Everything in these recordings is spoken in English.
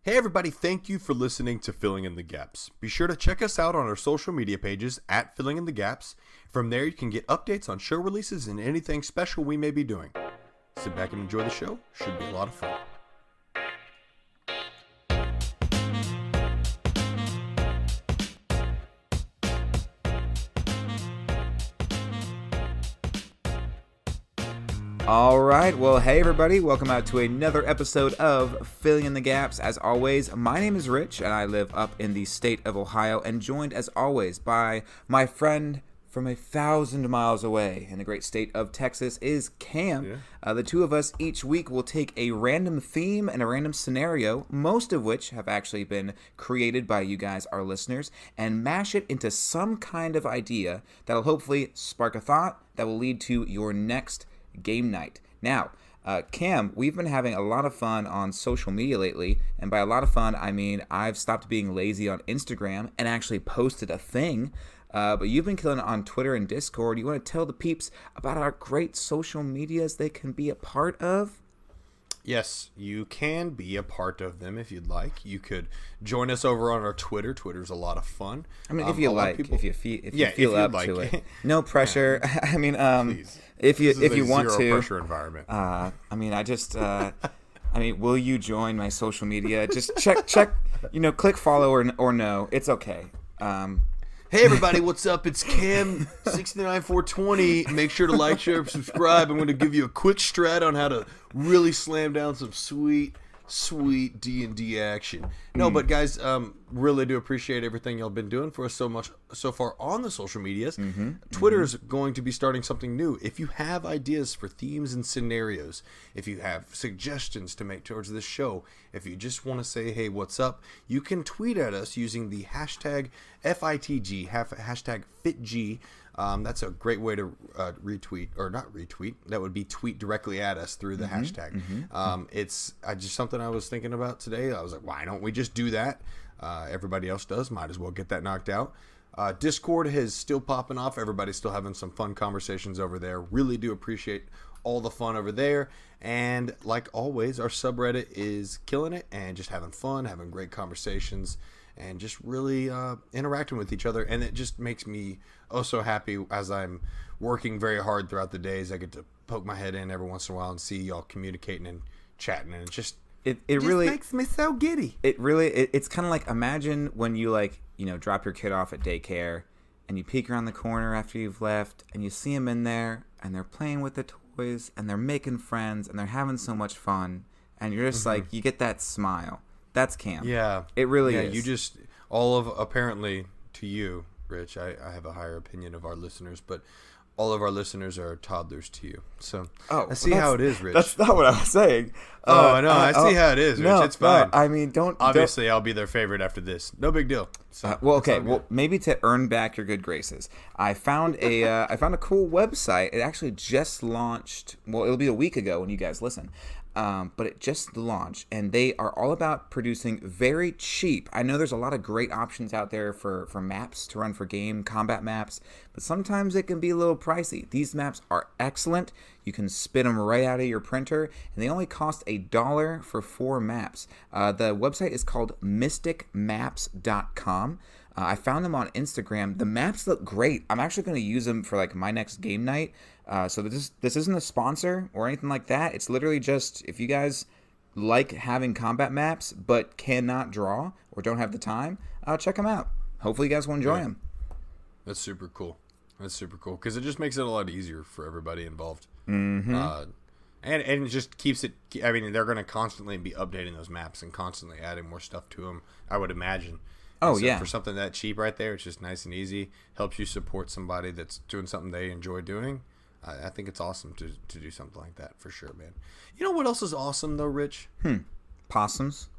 Hey everybody, thank you for listening to Filling in the Gaps. Be sure to check us out on our social media pages at Filling in the Gaps. From there you can get updates on show releases and anything special we may be doing. Sit back and enjoy the show. Should be a lot of fun. All right, well, hey everybody, welcome out to another episode of Filling in the Gaps. As always, my name is Rich, and I live up in the state of Ohio, and joined as always by my friend from 1,000 miles away in the great state of Texas is Cam. The two of us each week will take a random theme and a random scenario, most of which have actually been created by you guys, our listeners, and mash it into some kind of idea that'll hopefully spark a thought that will lead to your next game night. Now, Cam, we've been having a lot of fun on social media lately, and by a lot of fun, I mean I've stopped being lazy on Instagram and actually posted a thing, but you've been killing it on Twitter and Discord. You want to tell the peeps about our great social medias they can be a part of? Yes, you can be a part of them if you'd like. You could join us over on our Twitter. Twitter's a lot of fun. I mean, if you like, if you feel up like to it. No pressure. I mean, if you want to. Zero pressure environment. I mean, will you join my social media? Just check. Click follow or no. It's okay. Hey everybody, what's up? It's Cam69420. Make sure to like, share, subscribe. I'm going to give you a quick strat on how to really slam down some sweet D&D action. No, but guys, really do appreciate everything y'all been doing for us so far on the social medias. Twitter's going to be starting something new. If you have ideas for themes and scenarios, if you have suggestions to make towards this show, if you just want to say, hey, what's up, you can tweet at us using the hashtag FITG, hashtag FitG. That's a great way to retweet, or not retweet. That would be tweet directly at us through the hashtag. It's just something I was thinking about today. I was like, why don't we just do that? Everybody else does. Might as well get that knocked out. Discord is still popping off. Everybody's still having some fun conversations over there. Really do appreciate all the fun over there. And like always, our subreddit is killing it and just having fun, having great conversations, and just really interacting with each other. And it just makes me so happy as I'm working very hard throughout the days. I get to poke my head in every once in a while and see y'all communicating and chatting, and it really makes me so giddy. It's kind of like, imagine when you drop your kid off at daycare and you peek around the corner after you've left and you see them in there and they're playing with the toys and they're making friends and they're having so much fun, and you're just like, you get that smile. That's Cam. Yeah. It really is. You just, apparently to you, Rich, I have a higher opinion of our listeners, but all of our listeners are toddlers to you. So I see how it is, Rich. That's not what I was saying. I know. I see how it is, Rich. No, it's fine. No, I mean, Obviously, I'll be their favorite after this. No big deal. So, okay. Well, maybe to earn back your good graces, I found a cool website. It actually just launched. Well, it'll be a week ago when you guys listen. But it just launched, and they are all about producing very cheap. I know there's a lot of great options out there for maps to run for game combat maps, but sometimes it can be a little pricey. These maps are excellent. You can spit them right out of your printer, and they only cost $1 for 4 maps. The website is called mysticmaps.com. I found them on Instagram. The maps look great. I'm actually going to use them for my next game night. So this isn't a sponsor or anything like that. It's literally just, if you guys like having combat maps but cannot draw or don't have the time, check them out. Hopefully you guys will enjoy them. That's super cool. Because it just makes it a lot easier for everybody involved. Mm-hmm. And it just keeps it. I mean, they're going to constantly be updating those maps and constantly adding more stuff to them, I would imagine. Oh, so yeah. For something that cheap right there, it's just nice and easy. Helps you support somebody that's doing something they enjoy doing. I think it's awesome to do something like that, for sure, man. You know what else is awesome, though, Rich? Possums?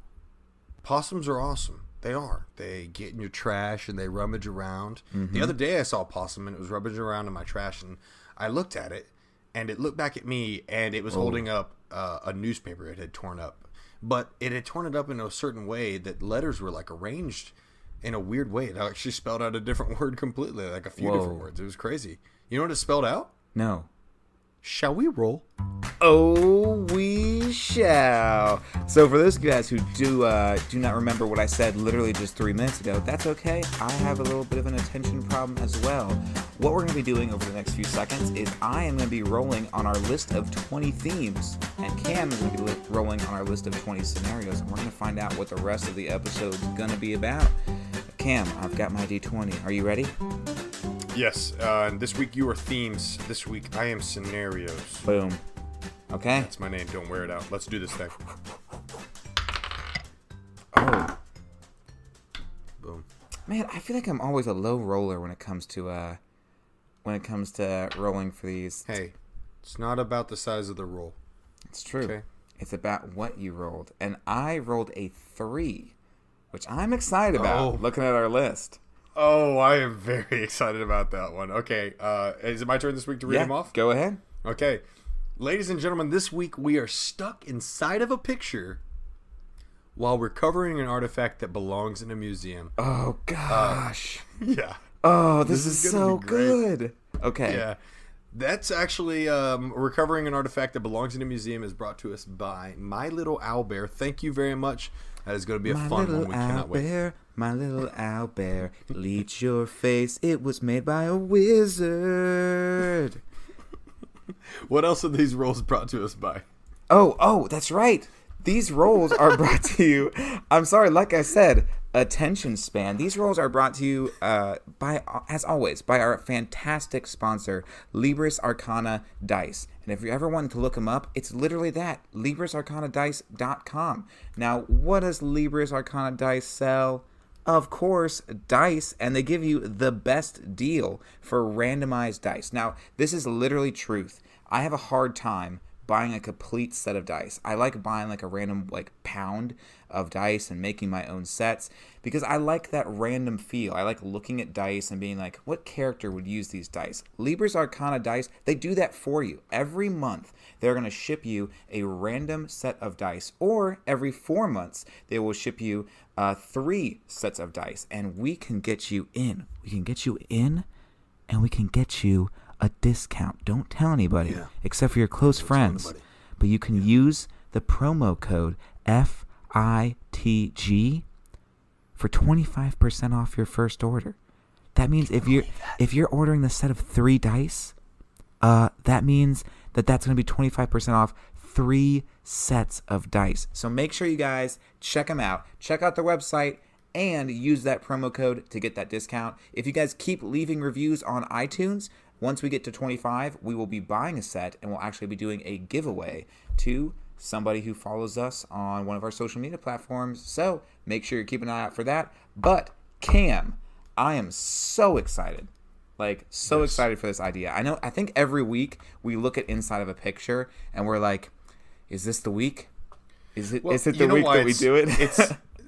Possums are awesome. They are. They get in your trash and they rummage around. Mm-hmm. The other day I saw a possum and it was rummaging around in my trash, and I looked at it and it looked back at me and it was holding up a newspaper it had torn up. But it had torn it up in a certain way that letters were arranged in a weird way. It actually spelled out a different word completely, a few different words. It was crazy. You know what it spelled out? No. Shall we roll? Oh, we shall. So for those guys who do not remember what I said literally just 3 minutes ago, that's okay. I have a little bit of an attention problem as well. What we're going to be doing over the next few seconds is I am going to be rolling on our list of 20 themes, and Cam is going to be rolling on our list of 20 scenarios, and we're going to find out what the rest of the episode is going to be about. Cam, I've got my D20. Are you ready? Yes. And this week you are themes. This week I am scenarios. Boom. Okay. That's my name. Don't wear it out. Let's do this thing. Oh. Boom. Man, I feel like I'm always a low roller when it comes to rolling for these. Hey, it's not about the size of the roll. It's true. Okay. It's about what you rolled. And I rolled a 3, which I'm excited about looking at our list. Oh, I am very excited about that one. Okay. Is it my turn this week to read them off? Go ahead. Okay. Ladies and gentlemen, this week we are stuck inside of a picture while recovering an artifact that belongs in a museum. Oh, gosh. Yeah. Oh, this is gonna so be great. good. Okay. Yeah. That's actually recovering an artifact that belongs in a museum is brought to us by My Little Owlbear. Thank you very much. That is going to be a fun one. We cannot wait. My little owlbear, bleach your face. It was made by a wizard. What else are these rolls brought to us by? Oh, that's right. These rolls are brought to you. I'm sorry, like I said, attention span. These rolls are brought to you by, as always, by our fantastic sponsor, Libris Arcana Dice. And if you ever wanted to look them up, it's literally that, LibrisArcanaDice.com. Now, what does Libris Arcana Dice sell? Of course, dice, and they give you the best deal for randomized dice. Now, this is literally truth. I have a hard time buying a complete set of dice. I like buying like a random pound of dice and making my own sets because I like that random feel. I like looking at dice and being like, what character would use these dice? Libris Arcana Dice, they do that for you. Every month, they're going to ship you a random set of dice, or every 4 months, they will ship you 3 sets of dice, and we can get you in. We can get you in, and we can get you a discount. Don't tell anybody, except for your close friends. But you can use the promo code FITG for 25% off your first order. That means if you're ordering the set of 3 dice, that means that's going to be 25% off 3 sets of dice. So make sure you guys check them out. Check out their website and use that promo code to get that discount. If you guys keep leaving reviews on iTunes, once we get to 25, we will be buying a set and we'll actually be doing a giveaway to somebody who follows us on one of our social media platforms. So make sure you keep an eye out for that. But Cam, I am so excited. Excited for this idea. I think every week we look at inside of a picture and we're like, is this the week? Is it the week that we do it?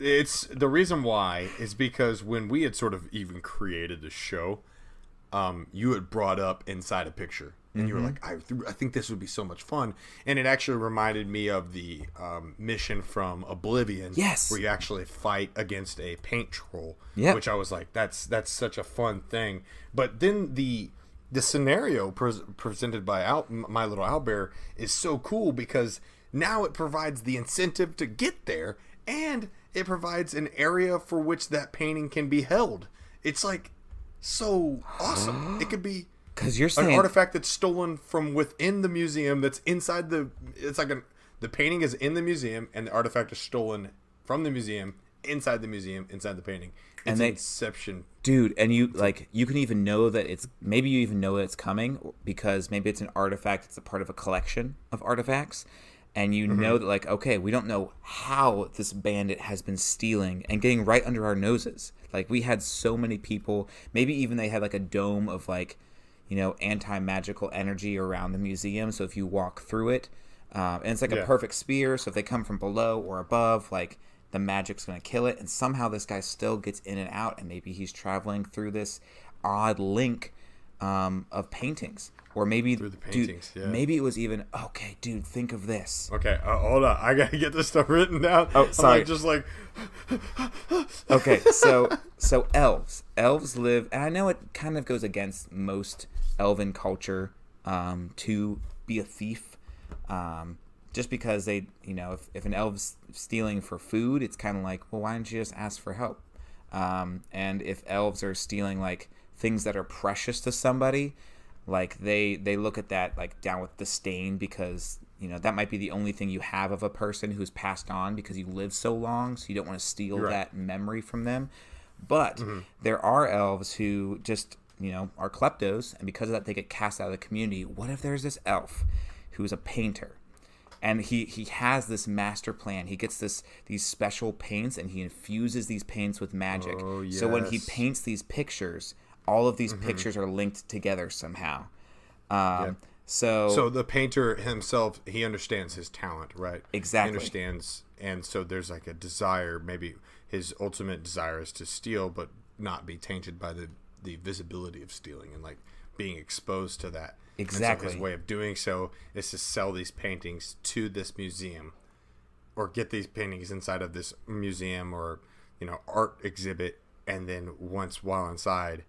It's the reason why is because when we had sort of even created the show, you had brought up inside a picture, and you were like, I think this would be so much fun, and it actually reminded me of the mission from Oblivion, where you actually fight against a paint troll, which I was like, that's such a fun thing. But then the scenario presented by My Little Owlbear is so cool because now it provides the incentive to get there, and it provides an area for which that painting can be held. It's like so awesome. It could be because you're saying an artifact that's stolen from within the museum that's inside the painting is in the museum and the artifact is stolen from the museum inside the painting. It's Inception, dude. And you can even know that maybe you even know that it's coming because maybe it's an artifact that's a part of a collection of artifacts. And you know that, okay, we don't know how this bandit has been stealing and getting right under our noses. We had so many people, maybe even they had a dome of anti-magical energy around the museum. So if you walk through it, and it's a perfect spear. So if they come from below or above, the magic's going to kill it. And somehow this guy still gets in and out. And maybe he's traveling through this odd link of paintings. Or maybe, through the paintings, maybe it was even, okay, dude, think of this. Okay, hold on. I got to get this stuff written down. Oh, sorry. Okay, so elves. Elves live, and I know it kind of goes against most elven culture to be a thief. Just because they, you know, if an elf's stealing for food, it's kind of like, well, why don't you just ask for help? And if elves are stealing like things that are precious to somebody, like they look at that like down with disdain, because you know that might be the only thing you have of a person who's passed on because you live so long, so you don't want to steal that memory from them. But there are elves who just, you know, are kleptos, and because of that they get cast out of the community. What if there's this elf who's a painter, and he has this master plan? He gets these special paints, and he infuses these paints with magic. Oh, yes. So when he paints these pictures, all of these pictures are linked together somehow. So the painter himself, he understands his talent, right? Exactly. He understands, and so there's like a desire. Maybe his ultimate desire is to steal, but not be tainted by the visibility of stealing and like being exposed to that. Exactly. And so his way of doing so is to sell these paintings to this museum, or get these paintings inside of this museum or, you know, art exhibit, and then while inside,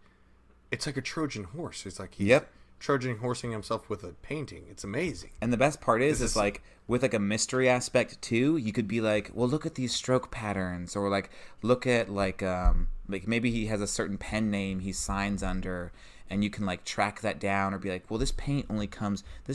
it's like a Trojan horse. It's like he's Trojan horsing himself with a painting. It's amazing. And the best part is like with like a mystery aspect too. You could be like, well, look at these stroke patterns, or like look at like maybe he has a certain pen name he signs under, and you can like track that down, or be like, well, this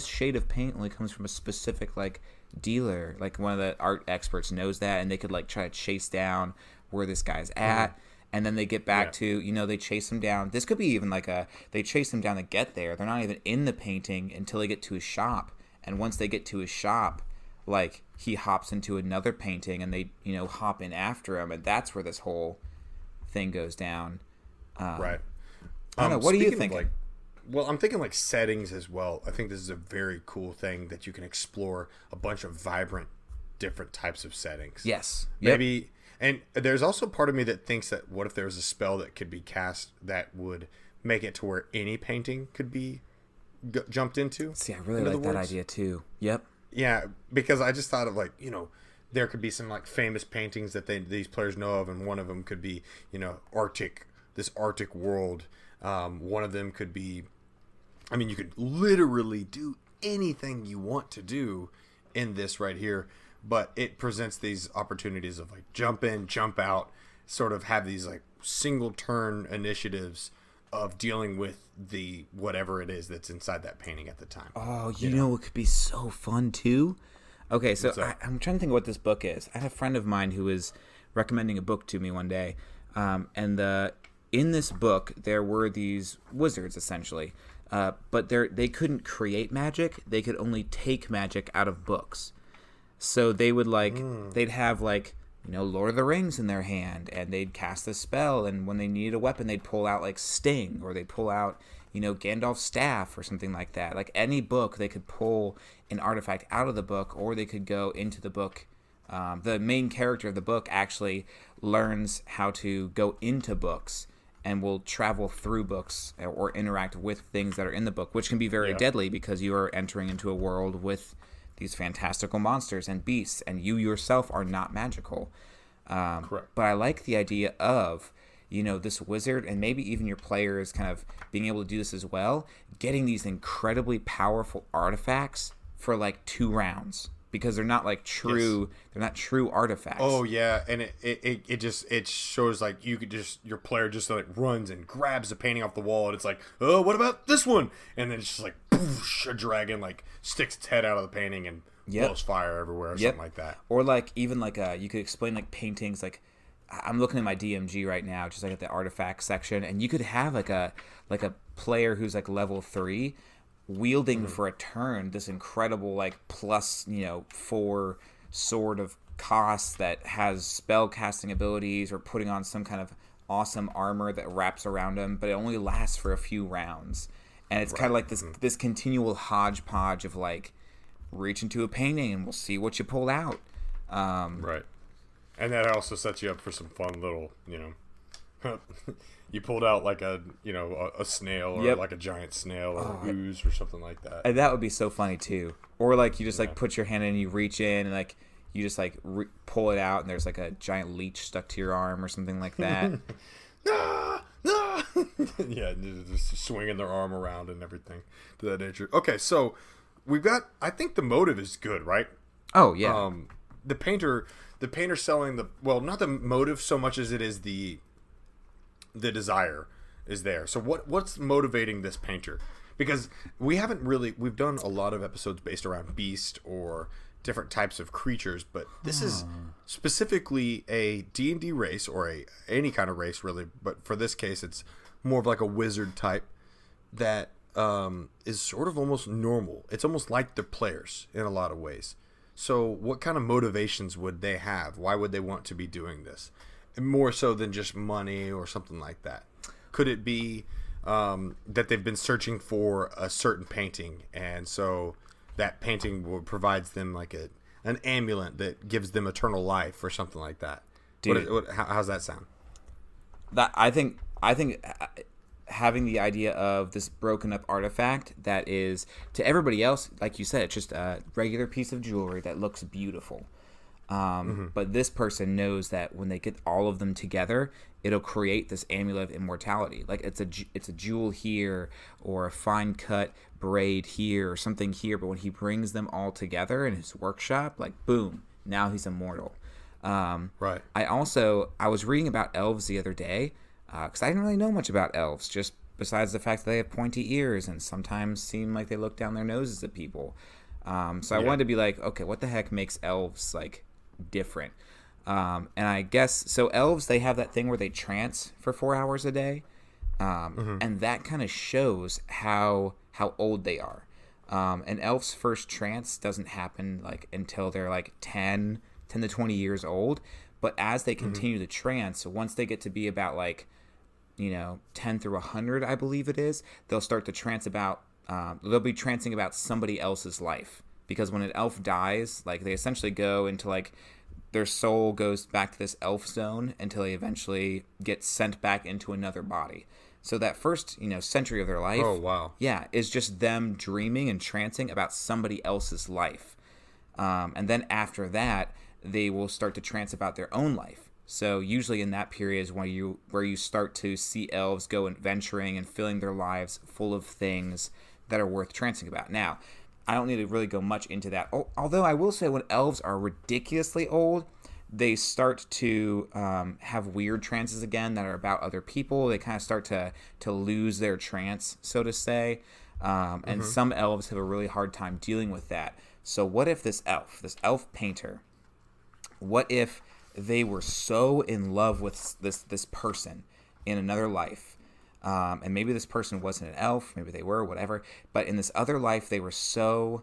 shade of paint only comes from a specific like dealer. Like one of the art experts knows that, and they could like try to chase down where this guy's at. And then they get back to, you know, they chase him down. This could be even like they chase him down to get there. They're not even in the painting until they get to his shop. And once they get to his shop, like he hops into another painting, and they, you know, hop in after him. And that's where this whole thing goes down. Right. I don't know. What do you think? Well, I'm thinking like settings as well. I think this is a very cool thing that you can explore a bunch of vibrant, different types of settings. Yes. Maybe. And there's also part of me that thinks that what if there was a spell that could be cast that would make it to where any painting could be jumped into? See, I really like that idea too. Yep. Yeah, because I just thought of like, you know, there could be some like famous paintings that these players know of, and one of them could be, you know, this Arctic world. One of them could be, I mean, you could literally do anything you want to do in this right here. But it presents these opportunities of like jump in, jump out, sort of have these like single turn initiatives of dealing with the whatever it is that's inside that painting at the time. Oh, you know it could be so fun too? Okay, so I'm trying to think of what this book is. I had a friend of mine who was recommending a book to me one day. And in this book, there were these wizards essentially. But they couldn't create magic. They could only take magic out of books. So they would they'd have like, you know, Lord of the Rings in their hand, and they'd cast a spell, and when they needed a weapon, they'd pull out like Sting, or they'd pull out, you know, Gandalf's staff or something like that. Like any book, they could pull an artifact out of the book, or they could go into the book. The main character of the book actually learns how to go into books and will travel through books or interact with things that are in the book, which can be very deadly because you are entering into a world with these fantastical monsters and beasts, and you yourself are not magical. Correct. But I like the idea of, you know, this wizard, and maybe even your players kind of being able to do this as well, getting these incredibly powerful artifacts for like 2 rounds, because they're not like true. Yes. They're not true artifacts. Oh yeah, and it shows like you could just, your player just like runs and grabs the painting off the wall, and it's like, oh, what about this one? And then it's just like, poof, a dragon like sticks its head out of the painting and blows fire everywhere, or something like that. Or like even like you could explain like paintings. Like I'm looking at my DMG right now, just like at the artifact section, and you could have like a player who's like level 3. Wielding for a turn this incredible like plus, you know, 4 sword of cost that has spell casting abilities, or putting on some kind of awesome armor that wraps around him, but it only lasts for a few rounds. And it's kind of like this continual hodgepodge of like, reach into a painting and we'll see what you pull out. Right. And that also sets you up for some fun little, you know, you pulled out like a snail, or like a giant snail, or an ooze or something like that. And that would be so funny too. Or like you just like put your hand in and you reach in and like you just like pull it out and there's like a giant leech stuck to your arm or something like that. Yeah, just swinging their arm around and everything to that nature. Okay, so we've got. I think the motive is good, right? Oh yeah. The painter selling not the motive so much as it is the desire is there. So what's motivating this painter? Because we've done a lot of episodes based around beast or different types of creatures, but this is specifically a D&D race or any kind of race really, but for this case it's more of like a wizard type that is sort of almost normal. It's almost like the players in a lot of ways. So what kind of motivations would they have? Why would they want to be doing this? More so than just money or something like that. Could it be that they've been searching for a certain painting, and so that painting provides them like an amulet that gives them eternal life or something like that? Dude, how's that sound? That I think having the idea of this broken up artifact that is, to everybody else, like you said, it's just a regular piece of jewelry that looks beautiful. But this person knows that when they get all of them together, it'll create this amulet of immortality. Like it's a jewel here or a fine cut braid here or something here. But when he brings them all together in his workshop, like boom, now he's immortal. Right. I was reading about elves the other day because I didn't really know much about elves, just besides the fact that they have pointy ears and sometimes seem like they look down their noses at people. I wanted to be like, okay, what the heck makes elves like different? And I guess so elves, they have that thing where they trance for 4 hours a day, and that kind of shows how old they are. An elf's first trance doesn't happen like until they're like 10 to 20 years old, but as they continue to trance, once they get to be about like 10 through 100, I believe it is, they'll start to trance about they'll be trancing about somebody else's life. Because when an elf dies, like they essentially go into like their soul goes back to this elf zone until they eventually get sent back into another body. So that first, century of their life, oh wow, yeah, is just them dreaming and trancing about somebody else's life. And then after that, they will start to trance about their own life. So usually in that period is where you start to see elves go adventuring and filling their lives full of things that are worth trancing about. Now, I don't need to really go much into that. Although I will say when elves are ridiculously old, they start to have weird trances again that are about other people. They kind of start to lose their trance, so to say. And some elves have a really hard time dealing with that. So what if this elf painter, what if they were so in love with this person in another life, and maybe this person wasn't an elf, maybe they were, whatever, but in this other life they were so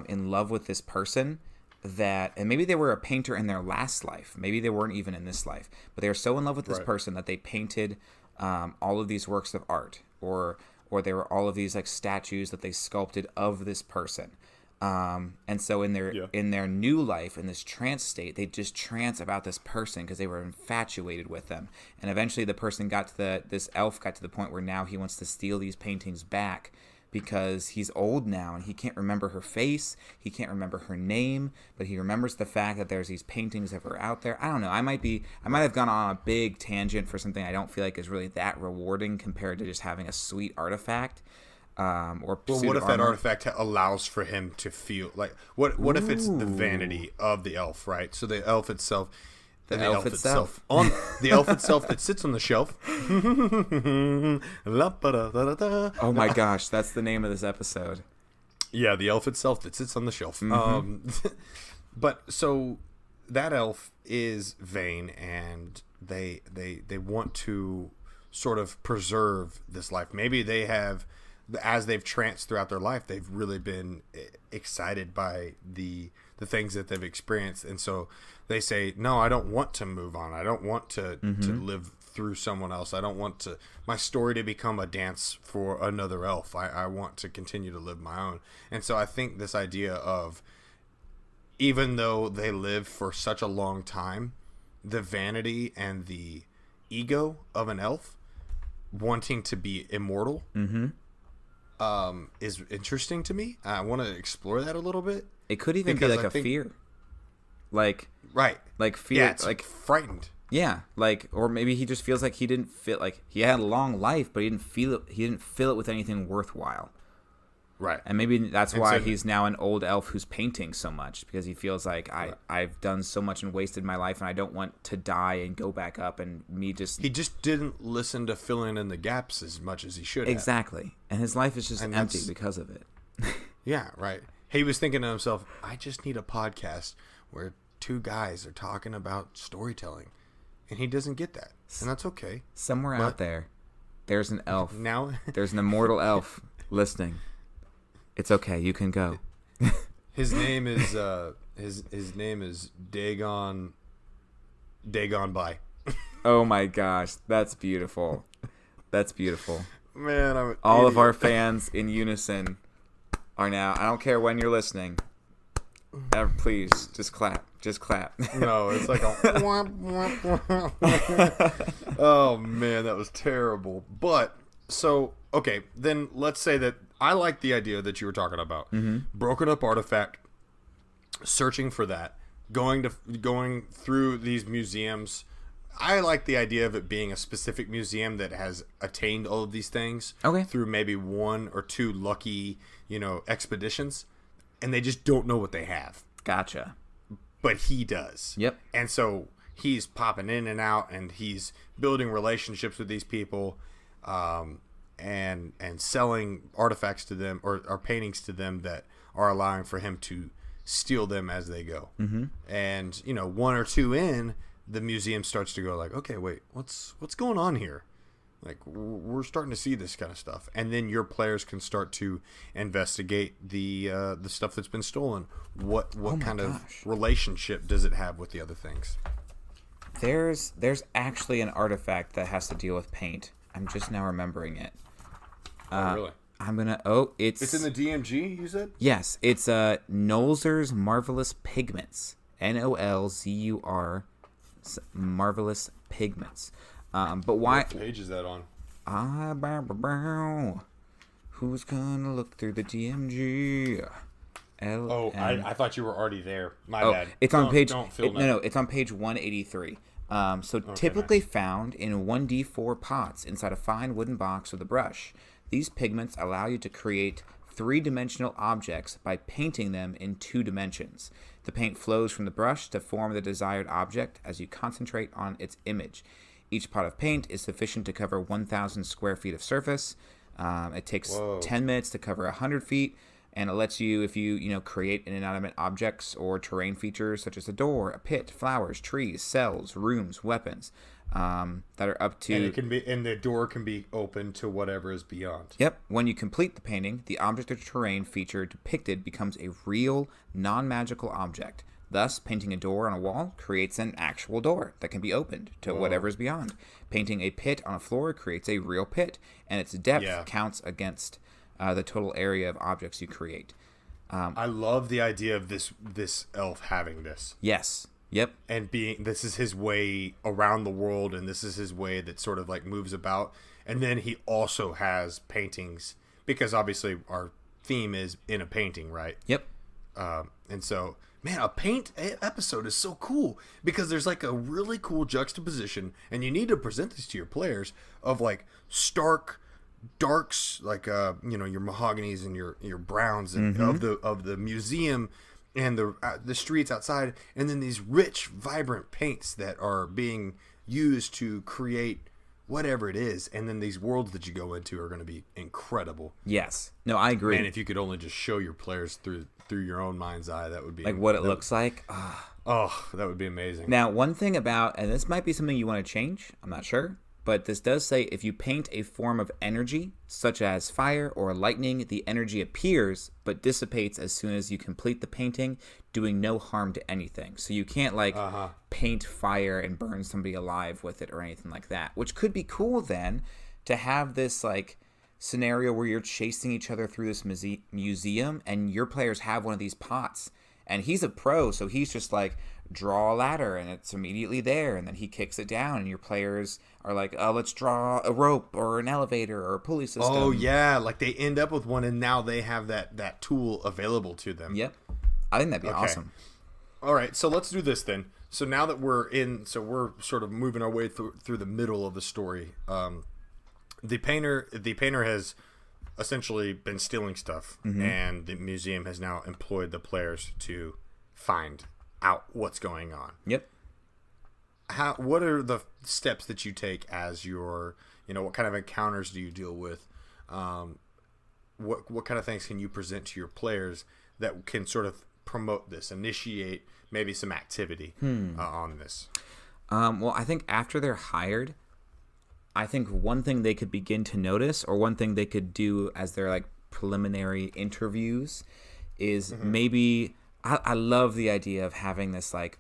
in love with this person and maybe they were a painter in their last life, maybe they weren't even in this life, but they were so in love with this person that they painted all of these works of art, or there were all of these like statues that they sculpted of this person. And so in their new life, in this trance state, they just trance about this person because they were infatuated with them. And eventually the person this elf got to the point where now he wants to steal these paintings back because he's old now and he can't remember her face. He can't remember her name, but he remembers the fact that there's these paintings that were out there. I don't know. I might have gone on a big tangent for something I don't feel like is really that rewarding compared to just having a sweet artifact. What if that artifact allows for him to feel like what if it's the vanity of the elf, right? So the elf itself, the elf itself that sits on the shelf. Oh my gosh, that's the name of this episode. Yeah, the elf itself that sits on the shelf. But so that elf is vain, and they want to sort of preserve this life. Maybe they have, as they've tranced throughout their life, they've really been excited by the things that they've experienced, and so they say, no, I don't want to move on. I don't want to live through someone else. I don't want my story to become a dance for another elf. I want to continue to live my own. And so I think this idea of, even though they live for such a long time, the vanity and the ego of an elf wanting to be immortal is interesting to me. I want to explore that a little bit. It could even be like fear, like fear, yeah, it's like frightened. Yeah, or maybe he just feels like he didn't feel like he had a long life, but he didn't feel it. He didn't fill it with anything worthwhile. Right. And maybe that's And why so- he's now an old elf who's painting so much, because he feels like I've done so much and wasted my life, and I don't want to die and go back up, and me just He just didn't listen to filling in the gaps as much as he should have. exactly. And his life is just And empty that's- because of it. Yeah, right. He was thinking to himself, I just need a podcast where two guys are talking about storytelling. And he doesn't get that. And that's okay. Somewhere But- out there, there's an elf. Now There's an immortal elf listening. It's okay. You can go. his name is his name is Dagon by. Oh my gosh, that's beautiful. That's beautiful. Man, I'm an All of idiot. our fans in unison are now. I don't care when you're listening. Please, just clap. Just clap. No, it's like a oh man, that was terrible. But so okay, then let's say that I like the idea that you were talking about. Broken up artifact, searching for that, going through these museums. I like the idea of it being a specific museum that has attained all of these things Okay. through maybe one or two lucky, expeditions, and they just don't know what they have. Gotcha. But he does. Yep. And so he's popping in and out, and he's building relationships with these people, and selling artifacts to them or paintings to them that are allowing for him to steal them as they go. Mm-hmm. And one or two in, the museum starts to go like, okay, wait, what's going on here? Like, we're starting to see this kind of stuff, and then your players can start to investigate the stuff that's been stolen. What kind of relationship does it have with the other things? There's actually an artifact that has to deal with paint. I'm just now remembering it. Oh, really? I'm gonna. It's in the DMG, you said? Yes, it's Nolzur's Marvelous Pigments. Nolzur Marvelous Pigments. But why? What page is that on? Who's gonna look through the DMG? Oh, I thought you were already there. My Oh, bad. it's on page. Don't feel No, it's on page 183. So typically found in 1d4 pots inside a fine wooden box with a brush. These pigments allow you to create three-dimensional objects by painting them in 2 dimensions. The paint flows from the brush to form the desired object as you concentrate on its image. Each pot of paint is sufficient to cover 1,000 square feet of surface. It takes 10 minutes to cover 100 feet, and it lets you, if you create inanimate objects or terrain features such as a door, a pit, flowers, trees, cells, rooms, weapons, that are up to. And it can be, and the door can be open to whatever is beyond. Yep. When you complete the painting, the object or terrain feature depicted becomes a real, non-magical object. Thus, painting a door on a wall creates an actual door that can be opened to whatever is beyond. Painting a pit on a floor creates a real pit, and its depth counts against the total area of objects you create. I love the idea of this elf having this. Yes. Yep. And this is his way around the world, and this is his way that sort of like moves about. And then he also has paintings, because obviously our theme is in a painting, right? Yep. And so, man, a paint episode is so cool, because there's like a really cool juxtaposition, and you need to present this to your players, of like stark darks, like your mahoganies and your browns, and of the museum and the streets outside, and then these rich, vibrant paints that are being used to create whatever it is, and then these worlds that you go into are going to be incredible. Yes. No, I agree. Man, if you could only just show your players through your own mind's eye, that would be like what it looks like. Oh, that would be amazing. Now, one thing about, and this might be something you want to change, I'm not sure, but this does say if you paint a form of energy, such as fire or lightning, the energy appears but dissipates as soon as you complete the painting, doing no harm to anything. So you can't paint fire and burn somebody alive with it or anything like that, which could be cool then to have this like scenario where you're chasing each other through this museum and your players have one of these pots. And he's a pro, so he's just like, draw a ladder, and it's immediately there, and then he kicks it down, and your players are like, oh, let's draw a rope or an elevator or a pulley system. Oh, yeah, like they end up with one, and now they have that tool available to them. Yep. I think that'd be awesome. All right, so let's do this then. So now that we're sort of moving our way through the middle of the story. The painter has essentially been stealing stuff, and the museum has now employed the players to find out what's going on. Yep. What are the steps that you take as your, what kind of encounters do you deal with? What kind of things can you present to your players that can sort of promote this, initiate maybe some activity on this? Well, I think after they're hired, I think one thing they could begin to notice, or one thing they could do as their like preliminary interviews, is maybe I love the idea of having this like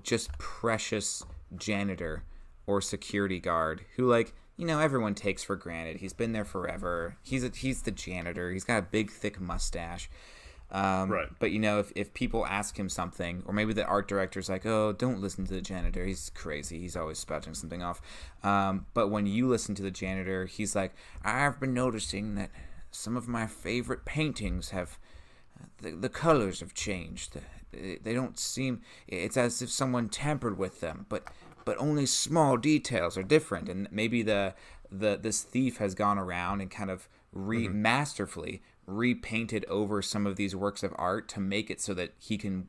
just precious janitor or security guard who like everyone takes for granted. He's been there forever. He's the janitor. He's got a big thick mustache. Right. But if people ask him something, or maybe the art director's like, oh, don't listen to the janitor, he's crazy, he's always spouting something off. But when you listen to the janitor, he's like, I've been noticing that some of my favorite paintings have the colors have changed. They don't seem, it's as if someone tampered with them, but only small details are different. And maybe this thief has gone around and kind of masterfully repainted over some of these works of art to make it so that he can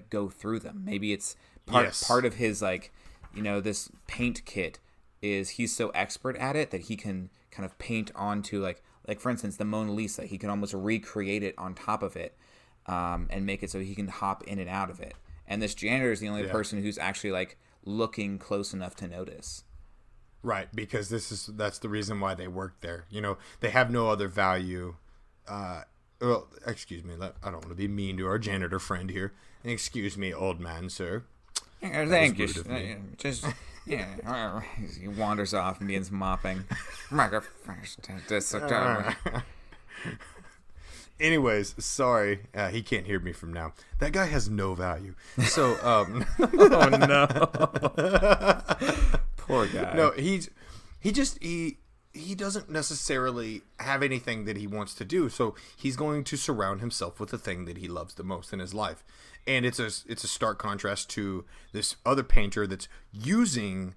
go through them. Maybe it's part of his this paint kit is he's so expert at it that he can kind of paint onto like for instance the Mona Lisa. He can almost recreate it on top of it and make it so he can hop in and out of it. And this janitor is the only person who's actually like looking close enough to notice. Right, because that's the reason why they work there. They have no other value. Well, excuse me, I don't want to be mean to our janitor friend here. Excuse me, old man, sir. Thank you. Just he wanders off and begins mopping. Anyways, sorry, he can't hear me from now. That guy has no value. So, oh no, poor guy. No, he doesn't necessarily have anything that he wants to do, so he's going to surround himself with the thing that he loves the most in his life. And it's a stark contrast to this other painter that's using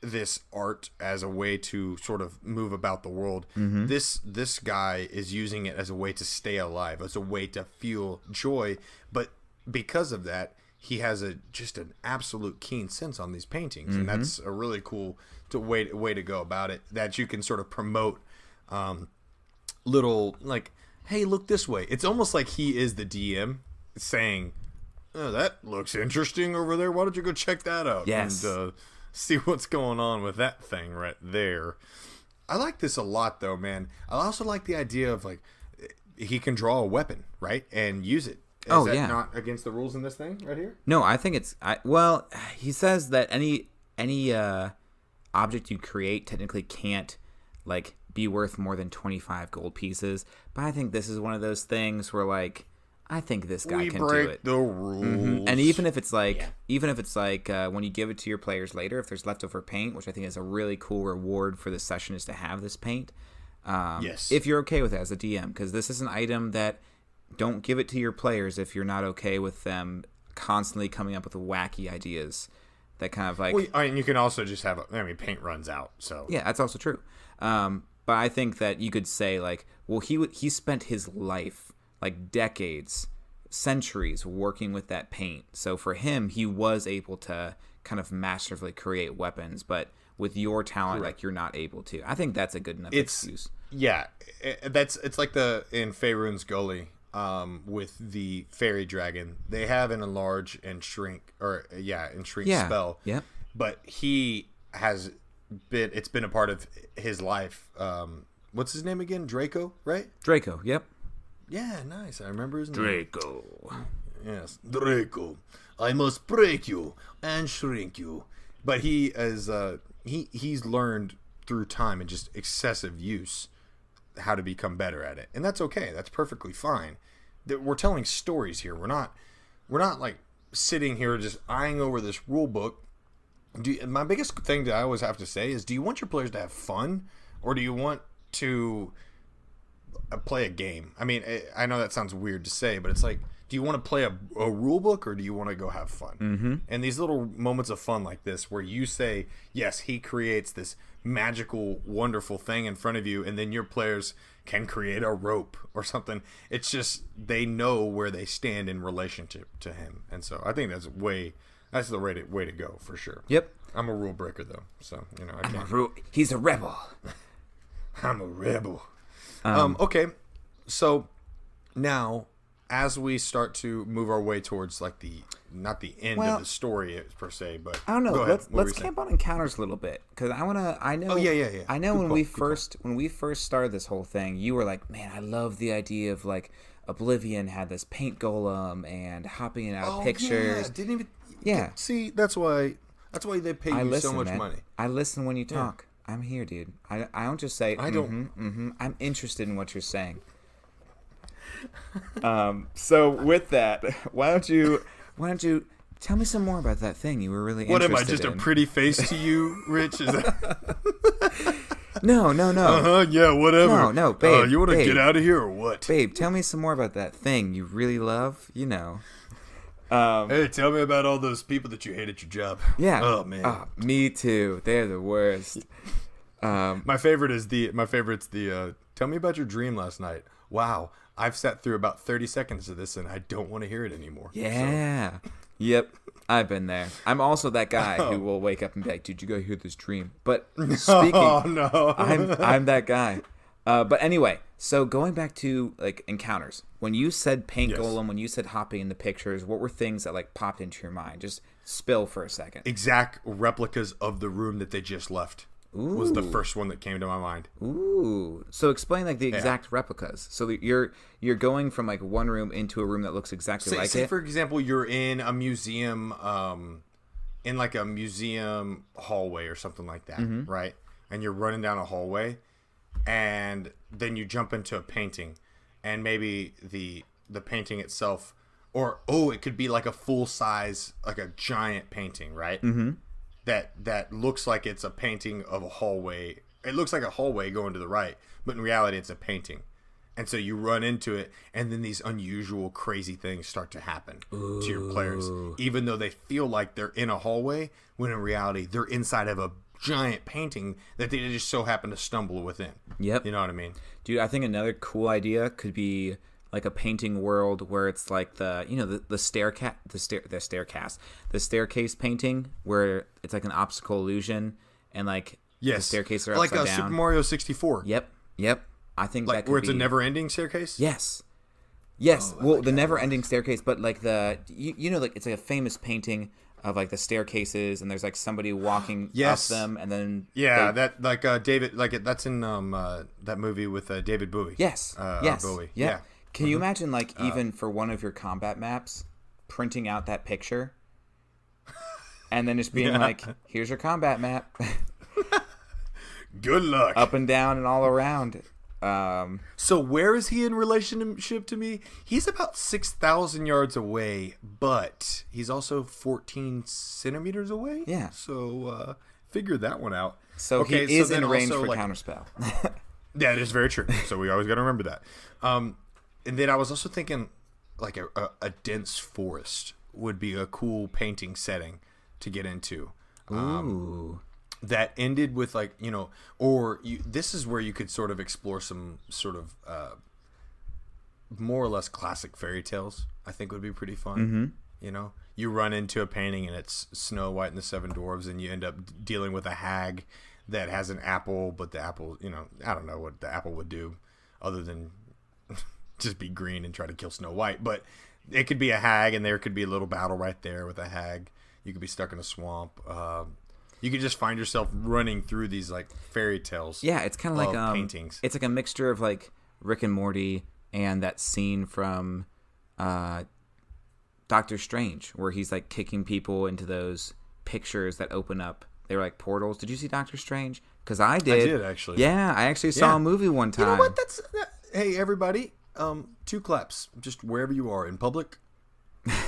this art as a way to sort of move about the world. This guy is using it as a way to stay alive, as a way to feel joy, but because of that, he has just an absolute keen sense on these paintings, and that's a really cool way to go about it. That you can sort of promote, little like, hey, look this way. It's almost like he is the DM saying, "Oh, that looks interesting over there. Why don't you go check that out?" Yes. And see what's going on with that thing right there. I like this a lot, though, man. I also like the idea of like he can draw a weapon, right, and use it. Is that not against the rules in this thing right here? No, I think it's he says that any object you create technically can't like be worth more than 25 gold pieces. But I think this is one of those things where like I think this guy can do it. We break the rules. And even if it's like when you give it to your players later, if there's leftover paint, which I think is a really cool reward for this session is to have this paint. Yes. If you're okay with it as a DM, because this is an item that don't give it to your players if you're not okay with them constantly coming up with wacky ideas that kind of like. Well, I mean, you can also just have. Paint runs out, so. Yeah, that's also true. But I think that you could say like, well, he spent his life, like decades, centuries, working with that paint. So for him, he was able to kind of masterfully create weapons, but with your talent, like you're not able to. I think that's a good enough excuse. Yeah, it's like in Faerun's Gully. With the fairy dragon, they have an enlarge and shrink, spell. Yep. But he has it's been a part of his life. What's his name again? Draco, right? Draco. Yep. Yeah, nice. I remember his name. Draco. Yes, Draco. I must break you and shrink you. But he is he's learned through time and just excessive use how to become better at it, and that's okay. That's perfectly fine. We're telling stories here. We're not like sitting here just eyeing over this rule book. My biggest thing that I always have to say is, do you want your players to have fun, or do you want to play a game? I mean, I know that sounds weird to say, but it's like, do you want to play a rule book or do you want to go have fun? Mm-hmm. And these little moments of fun like this, where you say, yes, he creates this magical, wonderful thing in front of you, and then your players can create a rope or something. It's just they know where they stand in relationship to him, and so I think that's the way to go for sure. Yep. I'm a rule breaker though, so I can't. He's a rebel. I'm a rebel. Okay, so now as we start to move our way towards like not the end of the story per se, but I don't know. Go ahead. Let's camp on encounters a little bit, because I know. Oh yeah. I know Good when we first started this whole thing, you were like, "Man, I love the idea of like Oblivion had this paint golem and hopping in and out of pictures." Yeah, didn't even. Yeah. See, that's why they pay you so much money. I listen when you talk. I'm here, dude. I don't just say. I don't. I'm interested in what you're saying. So with that, why don't you tell me some more about that thing you were really What interested in? am I, just a pretty face to you, Rich? Is that... No. Yeah, whatever. No, babe. You want to babe. get out of here or what? Babe, tell me some more about that thing you really love. You know. Hey, tell me about all those people that you hate at your job. Yeah. Oh man. Me too. They're the worst. My favorite's the tell me about your dream last night. Wow. I've sat through about 30 seconds of this and I don't want to hear it anymore. Yeah. Yep. I've been there. I'm also that guy who will wake up and be like, "Did you go hear this dream?" But speaking, no. I'm that guy. But anyway, so going back to like encounters, when you said paint golem, when you said hopping in the pictures, what were things that like popped into your mind? Just spill for a second. Exact replicas of the room that they just left. Was the first one that came to my mind. Ooh. So explain like the exact replicas. So that you're going from like one room into a room that looks exactly like say it. For example, you're in a museum, in like a museum hallway or something like that, right? And you're running down a hallway, and then you jump into a painting, and maybe the painting itself, or it could be like a full size, like a giant painting, right? Mm-hmm. That looks like it's a painting of a hallway. It looks like a hallway going to the right, but in reality it's a painting. And so you run into it, and then these unusual, crazy things start to happen to your players, even though they feel like they're in a hallway, when in reality they're inside of a giant painting that they just so happen to stumble within. Yep. You know what I mean? Dude, I think another cool idea could be like a painting world where it's like the staircase painting where it's like an optical illusion and like the staircase are upside like down. Super Mario 64. Yep. I think Like that could where it's be... a never-ending staircase. Yes. Well, the never-ending staircase, but like you know, like it's like a famous painting of like the staircases, and there's like somebody walking up them, and then that like David, like that's in that movie with David Bowie. Yes. Bowie. Yeah. Can you imagine, like, even for one of your combat maps, printing out that picture, and then just being like, "Here's your combat map." Good luck. Up and down and all around. So where is he in relationship to me? He's about 6,000 yards away, but he's also 14 centimeters away. Yeah. So figure that one out. So he is in range for counterspell. That is very true. So we always got to remember that. And then I was also thinking, like a dense forest would be a cool painting setting to get into. Ooh. That ended with like, you know, this is where you could sort of explore some sort of more or less classic fairy tales. I think would be pretty fun. Mm-hmm. You know, you run into a painting and it's Snow White and the Seven Dwarfs, and you end up dealing with a hag that has an apple, but the apple, you know, I don't know what the apple would do other than just be green and try to kill Snow White. But it could be a hag, and there could be a little battle right there with a hag. You could be stuck in a swamp. You could just find yourself running through these like fairy tales. Yeah, it's kind of like paintings. It's like a mixture of like Rick and Morty and that scene from Doctor Strange where he's like kicking people into those pictures that open up. They were like portals. Did you see Doctor Strange? Because I did. I did actually. Yeah, I actually saw a movie one time. You know what? Hey everybody, 2 claps just wherever you are in public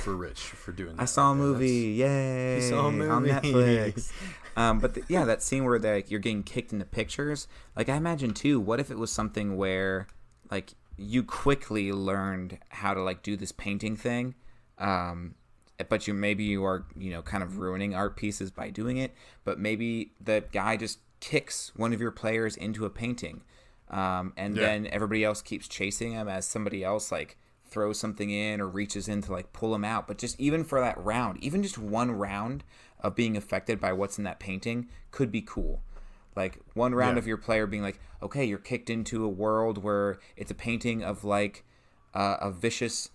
for Rich for doing that. I saw a movie. Yay! You saw a movie on Netflix. But that scene where you're getting kicked into pictures. Like I imagine too. What if it was something where like you quickly learned how to like do this painting thing, but you are kind of ruining art pieces by doing it. But maybe the guy just kicks one of your players into a painting, and then everybody else keeps chasing him as somebody else like throws something in or reaches in to like pull him out. But just even for that round, even just one round of being affected by what's in that painting could be cool. Like one round of your player being like, okay, you're kicked into a world where it's a painting of like a vicious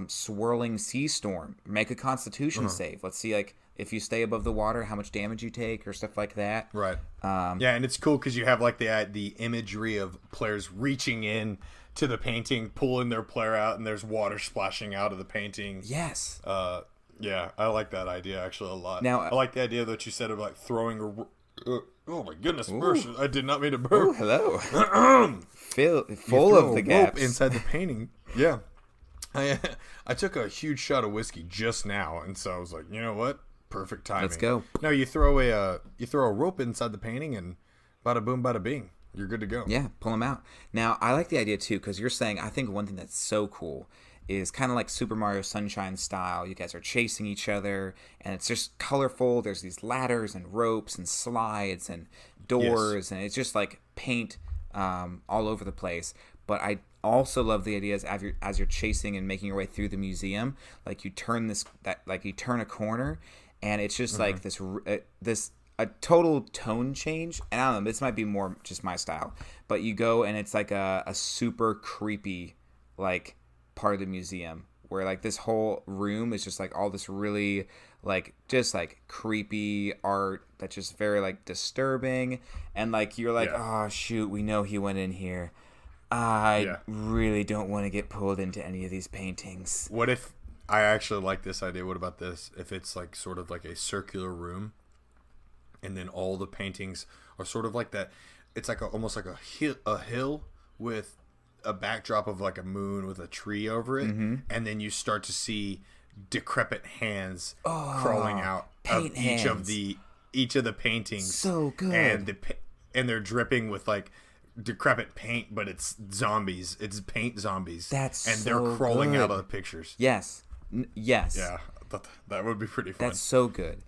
swirling sea storm. Make a Constitution save. Let's see, like if you stay above the water, how much damage you take or stuff like that. Right. Yeah, and it's cool because you have like the imagery of players reaching in to the painting, pulling their player out, and there's water splashing out of the painting. Yes. Yeah, I like that idea actually a lot. Now, I like the idea that you said of like throwing a. Oh my goodness, burst. I did not mean to burp. Hello. Full of the gaps inside the painting. Yeah. I took a huge shot of whiskey just now, and so I was like, you know what? Perfect timing. Let's go. Now you throw a rope inside the painting, and bada boom, bada bing, you're good to go. Yeah, pull them out. Now I like the idea too because you're saying I think one thing that's so cool is kind of like Super Mario Sunshine style. You guys are chasing each other, and it's just colorful. There's these ladders and ropes and slides and doors, and it's just like paint all over the place. But I also love the idea as you're chasing and making your way through the museum, like you turn you turn a corner, and it's just like this a total tone change. And I don't know, this might be more just my style, but you go and it's like a super creepy like part of the museum where like this whole room is just like all this really like just like creepy art that's just very like disturbing, and like you're like, oh shoot, we know he went in here. I really don't want to get pulled into any of these paintings. What if I actually like this idea? What about this? If it's like sort of like a circular room, and then all the paintings are sort of like that. It's like almost like a hill with a backdrop of like a moon with a tree over it, and then you start to see decrepit hands crawling out of each of the paintings. So good, and they're dripping with like decrepit paint, but it's zombies. It's paint zombies. They're crawling out of the pictures. Yes. Yes. Yeah, that would be pretty fun. That's so good.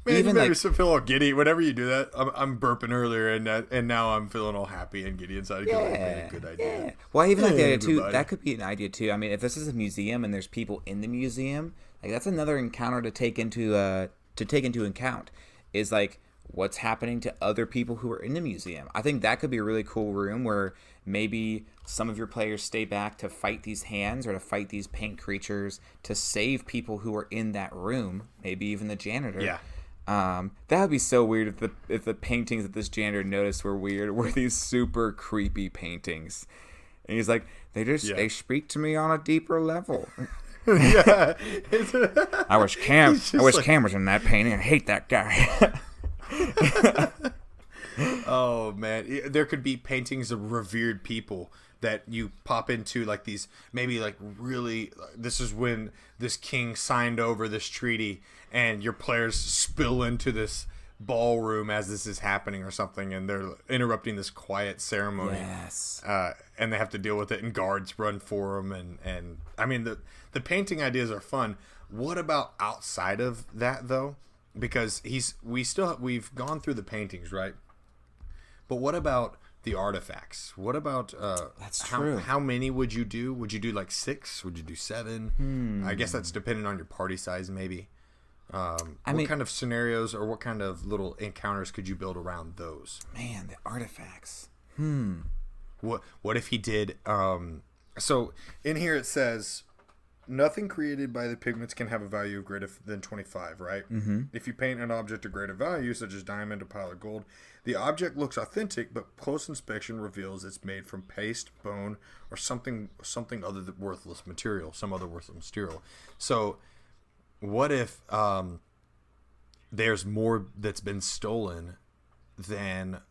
Man, even you made me feel all giddy. Whenever you do that, I'm burping earlier, and now I'm feeling all happy and giddy inside. A good idea. Yeah. Well, I even like the idea too. That could be an idea too. I mean, if this is a museum and there's people in the museum, like that's another encounter to take into account. Is like what's happening to other people who are in the museum. I think that could be a really cool room where maybe some of your players stay back to fight these hands or to fight these paint creatures to save people who are in that room. Maybe even the janitor. Yeah. That would be so weird if the paintings that this janitor noticed were weird were these super creepy paintings. And he's like, they speak to me on a deeper level. Yeah. I wish Cam was in that painting. I hate that guy. Oh man, there could be paintings of revered people that you pop into, like these maybe like really, this is when this king signed over this treaty, and your players spill into this ballroom as this is happening or something, and they're interrupting this quiet ceremony. Yes. And they have to deal with it, and guards run for them, and I mean the painting ideas are fun. What about outside of that though? Because we've gone through the paintings, right? But what about the artifacts? What about that's true. How many would you do? Would you do like 6? Would you do 7? I guess that's dependent on your party size, maybe. What kind of scenarios or what kind of little encounters could you build around those? Man, the artifacts. What if he did? So in here it says, nothing created by the pigments can have a value of greater than 25, right? Mm-hmm. If you paint an object of greater value, such as diamond or pile of gold, the object looks authentic, but close inspection reveals it's made from paste, bone, or something other than worthless material, some other worthless material. So what if there's more that's been stolen than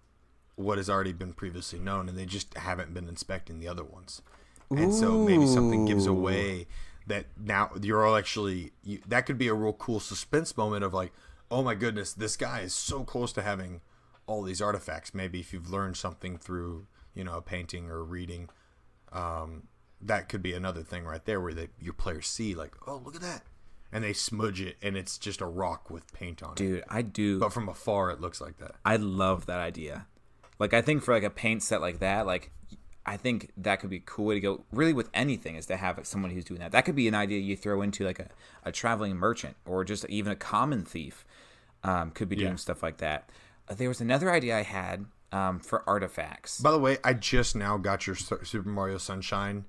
what has already been previously known, and they just haven't been inspecting the other ones? And so maybe something gives away that now you're all actually, that could be a real cool suspense moment of like, oh my goodness, this guy is so close to having all these artifacts. Maybe if you've learned something through, a painting or reading, That could be another thing right there where your players see like, oh, look at that, and they smudge it, and it's just a rock with paint on it. Dude, I do. But from afar, it looks like that. I love that idea. Like, I think for like a paint set like that, like, I think that could be a cool way to go. Really, with anything, is to have someone who's doing that. That could be an idea you throw into like a traveling merchant, or just even a common thief. Could be doing stuff like that. There was another idea I had for artifacts. By the way, I just now got your Super Mario Sunshine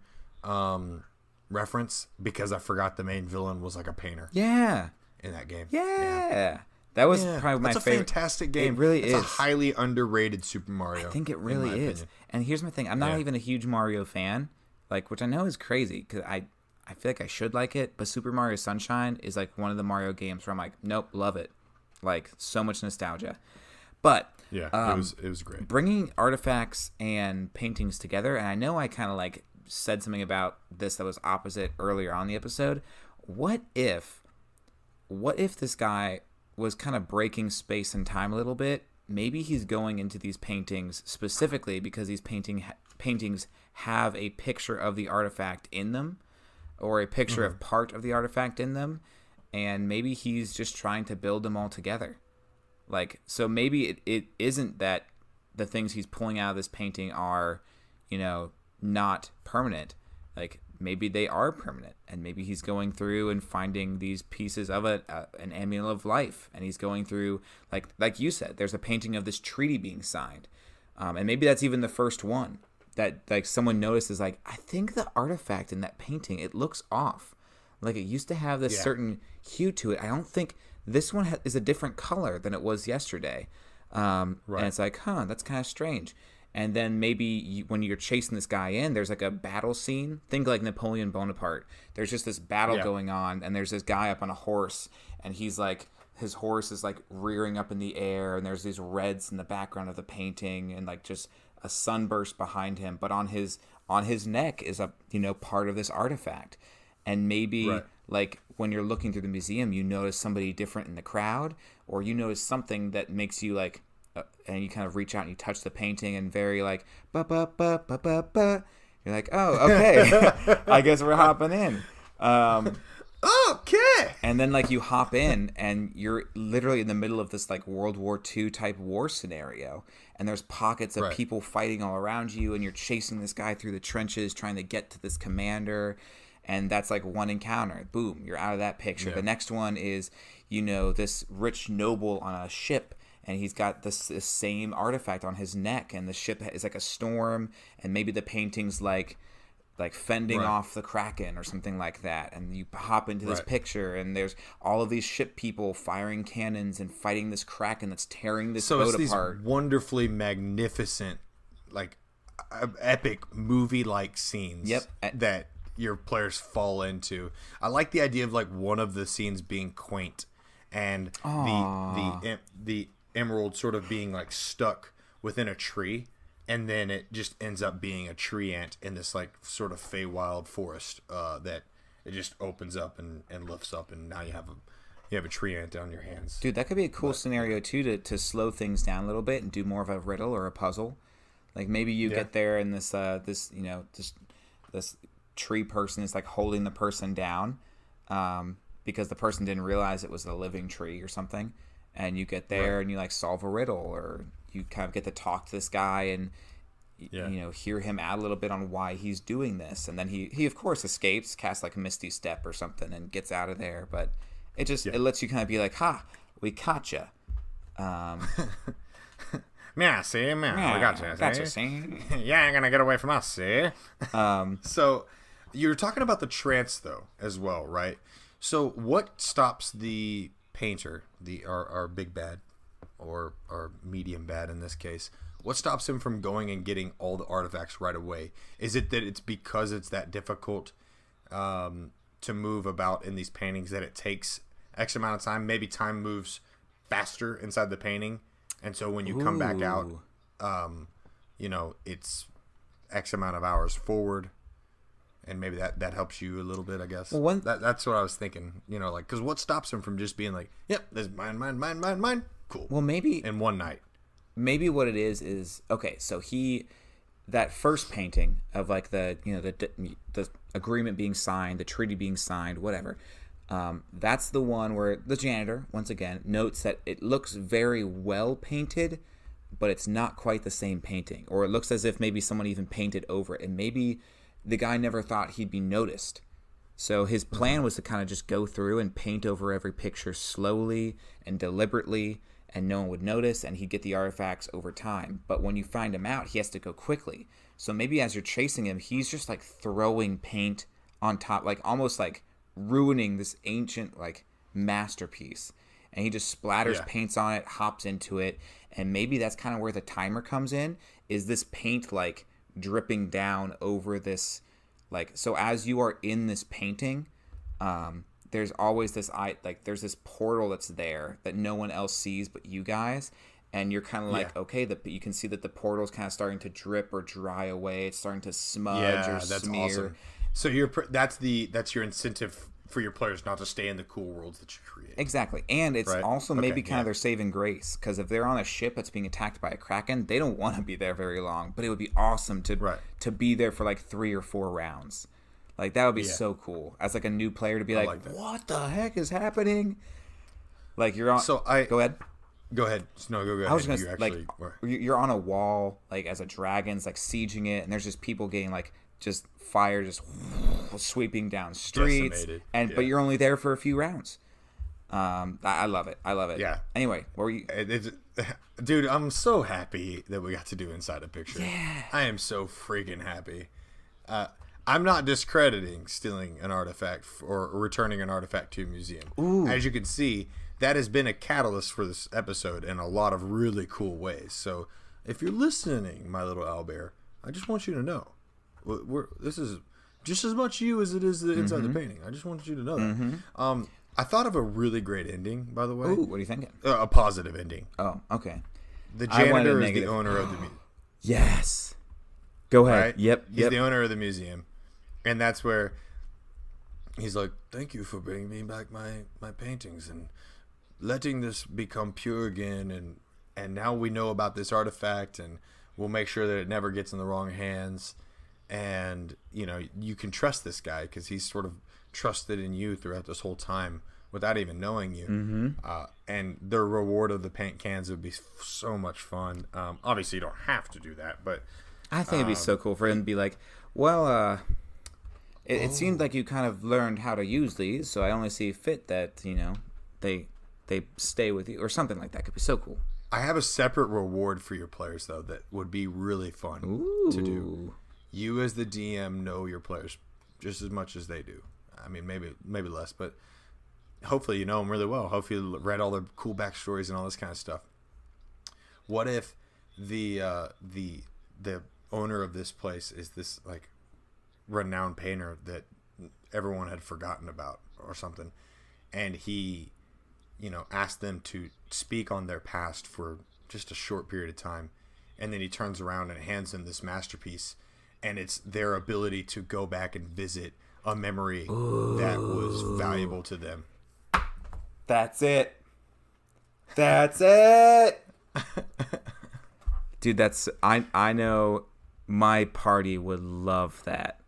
reference because I forgot the main villain was like a painter. Yeah. In that game. Yeah. That was probably my favorite. It's a fantastic game. It really is. It's a highly underrated Super Mario. I think it really is. And here's my thing. I'm not even a huge Mario fan, like, which I know is crazy because I feel like I should like it, but Super Mario Sunshine is like one of the Mario games where I'm like, nope, love it. Like, so much nostalgia. But yeah, it was great. Bringing artifacts and paintings together, and I know I kind of like said something about this that was opposite earlier on the episode. What if this guy was kind of breaking space and time a little bit? Maybe he's going into these paintings specifically because these paintings have a picture of the artifact in them, or a picture of part of the artifact in them, and maybe he's just trying to build them all together. Like, so maybe it isn't that the things he's pulling out of this painting are, not permanent. Like, maybe they are permanent, and maybe he's going through and finding these pieces of an amulet of life, and he's going through, like you said, there's a painting of this treaty being signed, and maybe that's even the first one that, like, someone notices, like, I think the artifact in that painting, it looks off. Like, it used to have this certain hue to it. I don't think this one is a different color than it was yesterday. Right. And it's like, that's kind of strange. And then maybe when you're chasing this guy in, there's like a battle scene. Think like Napoleon Bonaparte. There's just this battle going on, and there's this guy up on a horse, and he's like, his horse is like rearing up in the air, and there's these reds in the background of the painting, and like just a sunburst behind him. But on his neck is a part of this artifact. And maybe like when you're looking through the museum, you notice somebody different in the crowd, or you notice something that makes you like, and you kind of reach out and you touch the painting, and very like, ba ba ba ba ba ba. You're like, oh, okay, I guess we're hopping in. Okay. And then like you hop in, and you're literally in the middle of this like World War II type war scenario, and there's pockets of people fighting all around you, and you're chasing this guy through the trenches trying to get to this commander. And that's like one encounter. Boom, you're out of that picture. Yeah. The next one is, this rich noble on a ship, and he's got this same artifact on his neck, and the ship is like a storm, and maybe the painting's like fending off the Kraken or something like that. And you hop into this picture, and there's all of these ship people firing cannons and fighting this Kraken that's tearing this boat apart. So it's these wonderfully magnificent, like epic movie-like scenes that your players fall into. I like the idea of like one of the scenes being quaint, and the emerald sort of being like stuck within a tree, and then it just ends up being a tree ant in this like sort of Feywild forest that it just opens up and lifts up, and now you have a tree ant on your hands. Dude, that could be a cool scenario too, to slow things down a little bit and do more of a riddle or a puzzle. Like maybe you get there, and this tree person is like holding the person down because the person didn't realize it was a living tree or something, and you get there and you like solve a riddle, or you kind of get to talk to this guy and hear him out a little bit on why he's doing this, and then he of course escapes, casts like a Misty Step or something, and gets out of there. But it just it lets you kind of be like, we caught ya. Yeah, see, we got you, see? You ain't gonna get away from us, see? So you're talking about the trance, though, as well, right? So what stops the painter, our big bad, or our medium bad in this case, what stops him from going and getting all the artifacts right away? Is it that it's because it's that difficult to move about in these paintings that it takes X amount of time? Maybe time moves faster inside the painting, and so when you come back out, it's X amount of hours forward. And maybe that helps you a little bit, I guess. Well, that's what I was thinking. Because what stops him from just being like, yep, this is mine. Cool. Well, maybe in one night. Maybe what it is okay. So that first painting of like the the agreement being signed, the treaty being signed, whatever. That's the one where the janitor once again notes that it looks very well painted, but it's not quite the same painting, or it looks as if maybe someone even painted over it, and maybe the guy never thought he'd be noticed. So his plan was to kind of just go through and paint over every picture slowly and deliberately, and no one would notice, and he'd get the artifacts over time. But when you find him out, he has to go quickly. So maybe as you're chasing him, he's just like throwing paint on top, like almost like ruining this ancient like masterpiece. And he just splatters paints on it, hops into it, and maybe that's kind of where the timer comes in. Is this paint like dripping down over this, like, so as you are in this painting, there's always this there's this portal that's there that no one else sees but you guys, and you're kind of like, okay, you can see that the portal's kind of starting to drip or dry away. It's starting to smudge or that's smear. awesome. So that's your incentive for your players not to stay in the cool worlds that you create. Exactly. And it's Right? also Okay, maybe kind of their saving grace, because if they're on a ship that's being attacked by a kraken, they don't want to be there very long, but it would be awesome to be there for like 3 or 4 rounds. Like, that would be so cool as like a new player to be like what the heck is happening? Like, you're on. So go ahead. Go ahead. No, go ahead. I was just gonna you're on a wall like as a dragon's like sieging it, and there's just people getting like just fire just sweeping down streets, decimated. but you're only there for a few rounds. I love it. I love it. Yeah. Anyway, what were you? Dude, I'm so happy that we got to do Inside a Picture. Yeah. I am so freaking happy. I'm not discrediting stealing an artifact or returning an artifact to a museum. Ooh. As you can see, that has been a catalyst for this episode in a lot of really cool ways. So if you're listening, my little owlbear, I just want you to know, this is just as much you as it is the inside the painting. I just want you to know that. I thought of a really great ending, by the way. Ooh, what are you thinking? A positive ending. Oh, okay. The I wanted a janitor is the negative. owner of the museum. Yes. Go ahead. Right? Yep. He's the owner of the museum. And that's where he's like, thank you for bringing me back my paintings and letting this become pure again. And now we know about this artifact, and we'll make sure that it never gets in the wrong hands. And, you can trust this guy because he's sort of trusted in you throughout this whole time without even knowing you. And the reward of the paint cans would be so much fun. Obviously, you don't have to do that, but I think it'd be so cool for him to be like, well, it seemed like you kind of learned how to use these, so I only see fit that, they stay with you, or something like that. Could be so cool. I have a separate reward for your players, though, that would be really fun to do. You as the DM know your players just as much as they do. I mean, maybe less, but hopefully you know them really well. Hopefully you read all their cool backstories and all this kind of stuff. What if the owner of this place is this like renowned painter that everyone had forgotten about or something, and he asked them to speak on their past for just a short period of time, and then he turns around and hands them this masterpiece, and it's their ability to go back and visit a memory that was valuable to them. That's it. That's it. Dude, I know my party would love that.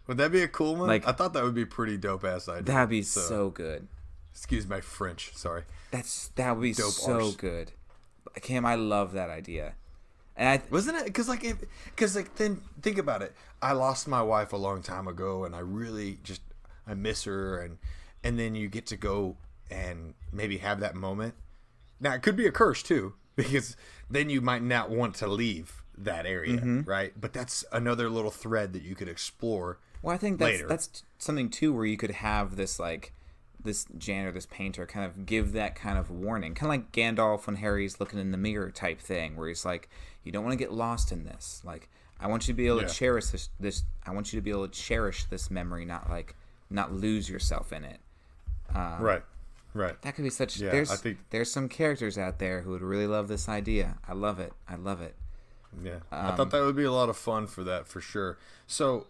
Would that be a cool one? Like, I thought that would be pretty dope ass idea. That'd be so good. Excuse my French, sorry. That would be Dope so arse. good. Cam, I love that idea. And Wasn't it? Because then think about it. I lost my wife a long time ago, and I really I miss her, and then you get to go and maybe have that moment. Now it could be a curse too, because then you might not want to leave that area, right? But that's another little thread that you could explore. Well, I think later. that's something too where you could have this like this janitor, this painter, kind of give that kind of warning, kind of like Gandalf when Harry's looking in the mirror type thing, where he's like, you don't want to get lost in this. Like, I want you to be able to cherish this. I want you to be able to cherish this memory, not lose yourself in it. Right. That could be such. Yeah, I think there's some characters out there who would really love this idea. I love it. Yeah, I thought that would be a lot of fun for that, for sure. So,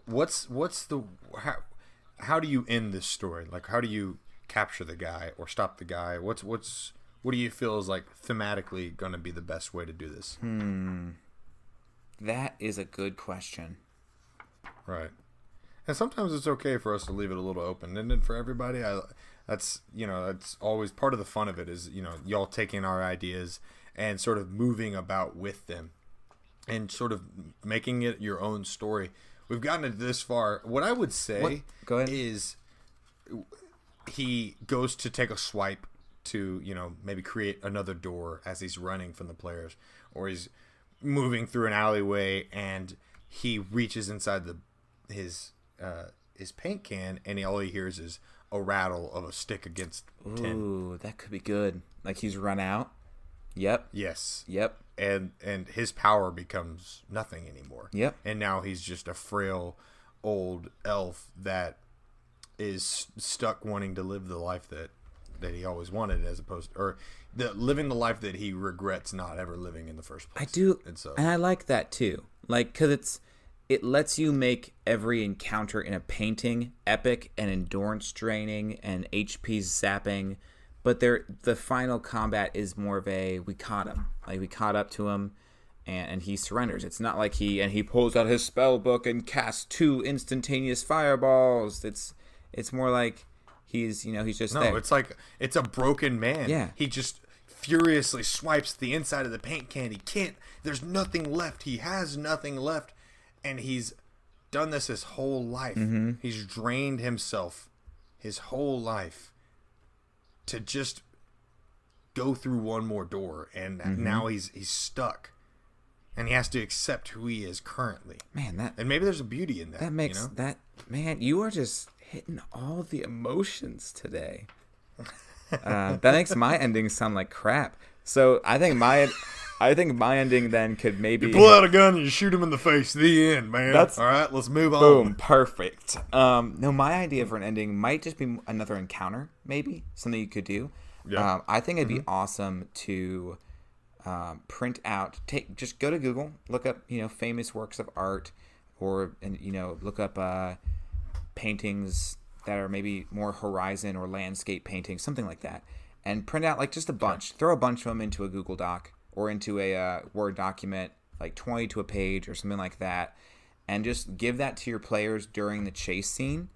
how do you end this story? Like, how do you capture the guy or stop the guy? What do you feel is like thematically going to be the best way to do this? That is a good question. Right. And sometimes it's okay for us to leave it a little open. And then for everybody, that's always part of the fun of it is, y'all taking our ideas and sort of moving about with them and sort of making it your own story. We've gotten it this far. What I would say Go ahead. is he goes to take a swipe to, maybe create another door as he's running from the players, or he's moving through an alleyway and he reaches inside his paint can and all he hears is a rattle of a stick against tin. Ooh, that could be good. Like he's run out. Yep. Yes. Yep. And his power becomes nothing anymore. Yep. And now he's just a frail old elf that is stuck wanting to live the life that he always wanted, as opposed to, or living the life that he regrets not ever living in the first place. I do, and I like that too. Like, cause it lets you make every encounter in a painting epic and endurance draining and HP zapping, but the final combat is more of a we caught him, like we caught up to him, and he surrenders. It's not like he pulls out his spell book and casts 2 instantaneous fireballs. It's more like he's just no, there. it's like it's a broken man. Yeah. He just furiously swipes the inside of the paint can. He can't. There's nothing left. He has nothing left, and he's done this his whole life. Mm-hmm. He's drained himself his whole life to just go through one more door, and now he's stuck, and he has to accept who he is currently. Man, And maybe there's a beauty in that. that makes that man. You are just hitting all the emotions today. That makes my ending sound like crap. So I think my ending then could maybe You pull out a gun and you shoot him in the face. The end, man. All right, let's move on. boom, perfect. No, my idea for an ending might just be another encounter, maybe something you could do. Yeah. I think it'd be awesome to print out. Just go to Google, look up famous works of art, or look up paintings that are maybe more horizon or landscape paintings, something like that, and print out like just a bunch. Throw a bunch of them into a Google Doc or into a Word document, like 20 to a page or something like that, and just give that to your players during the chase scene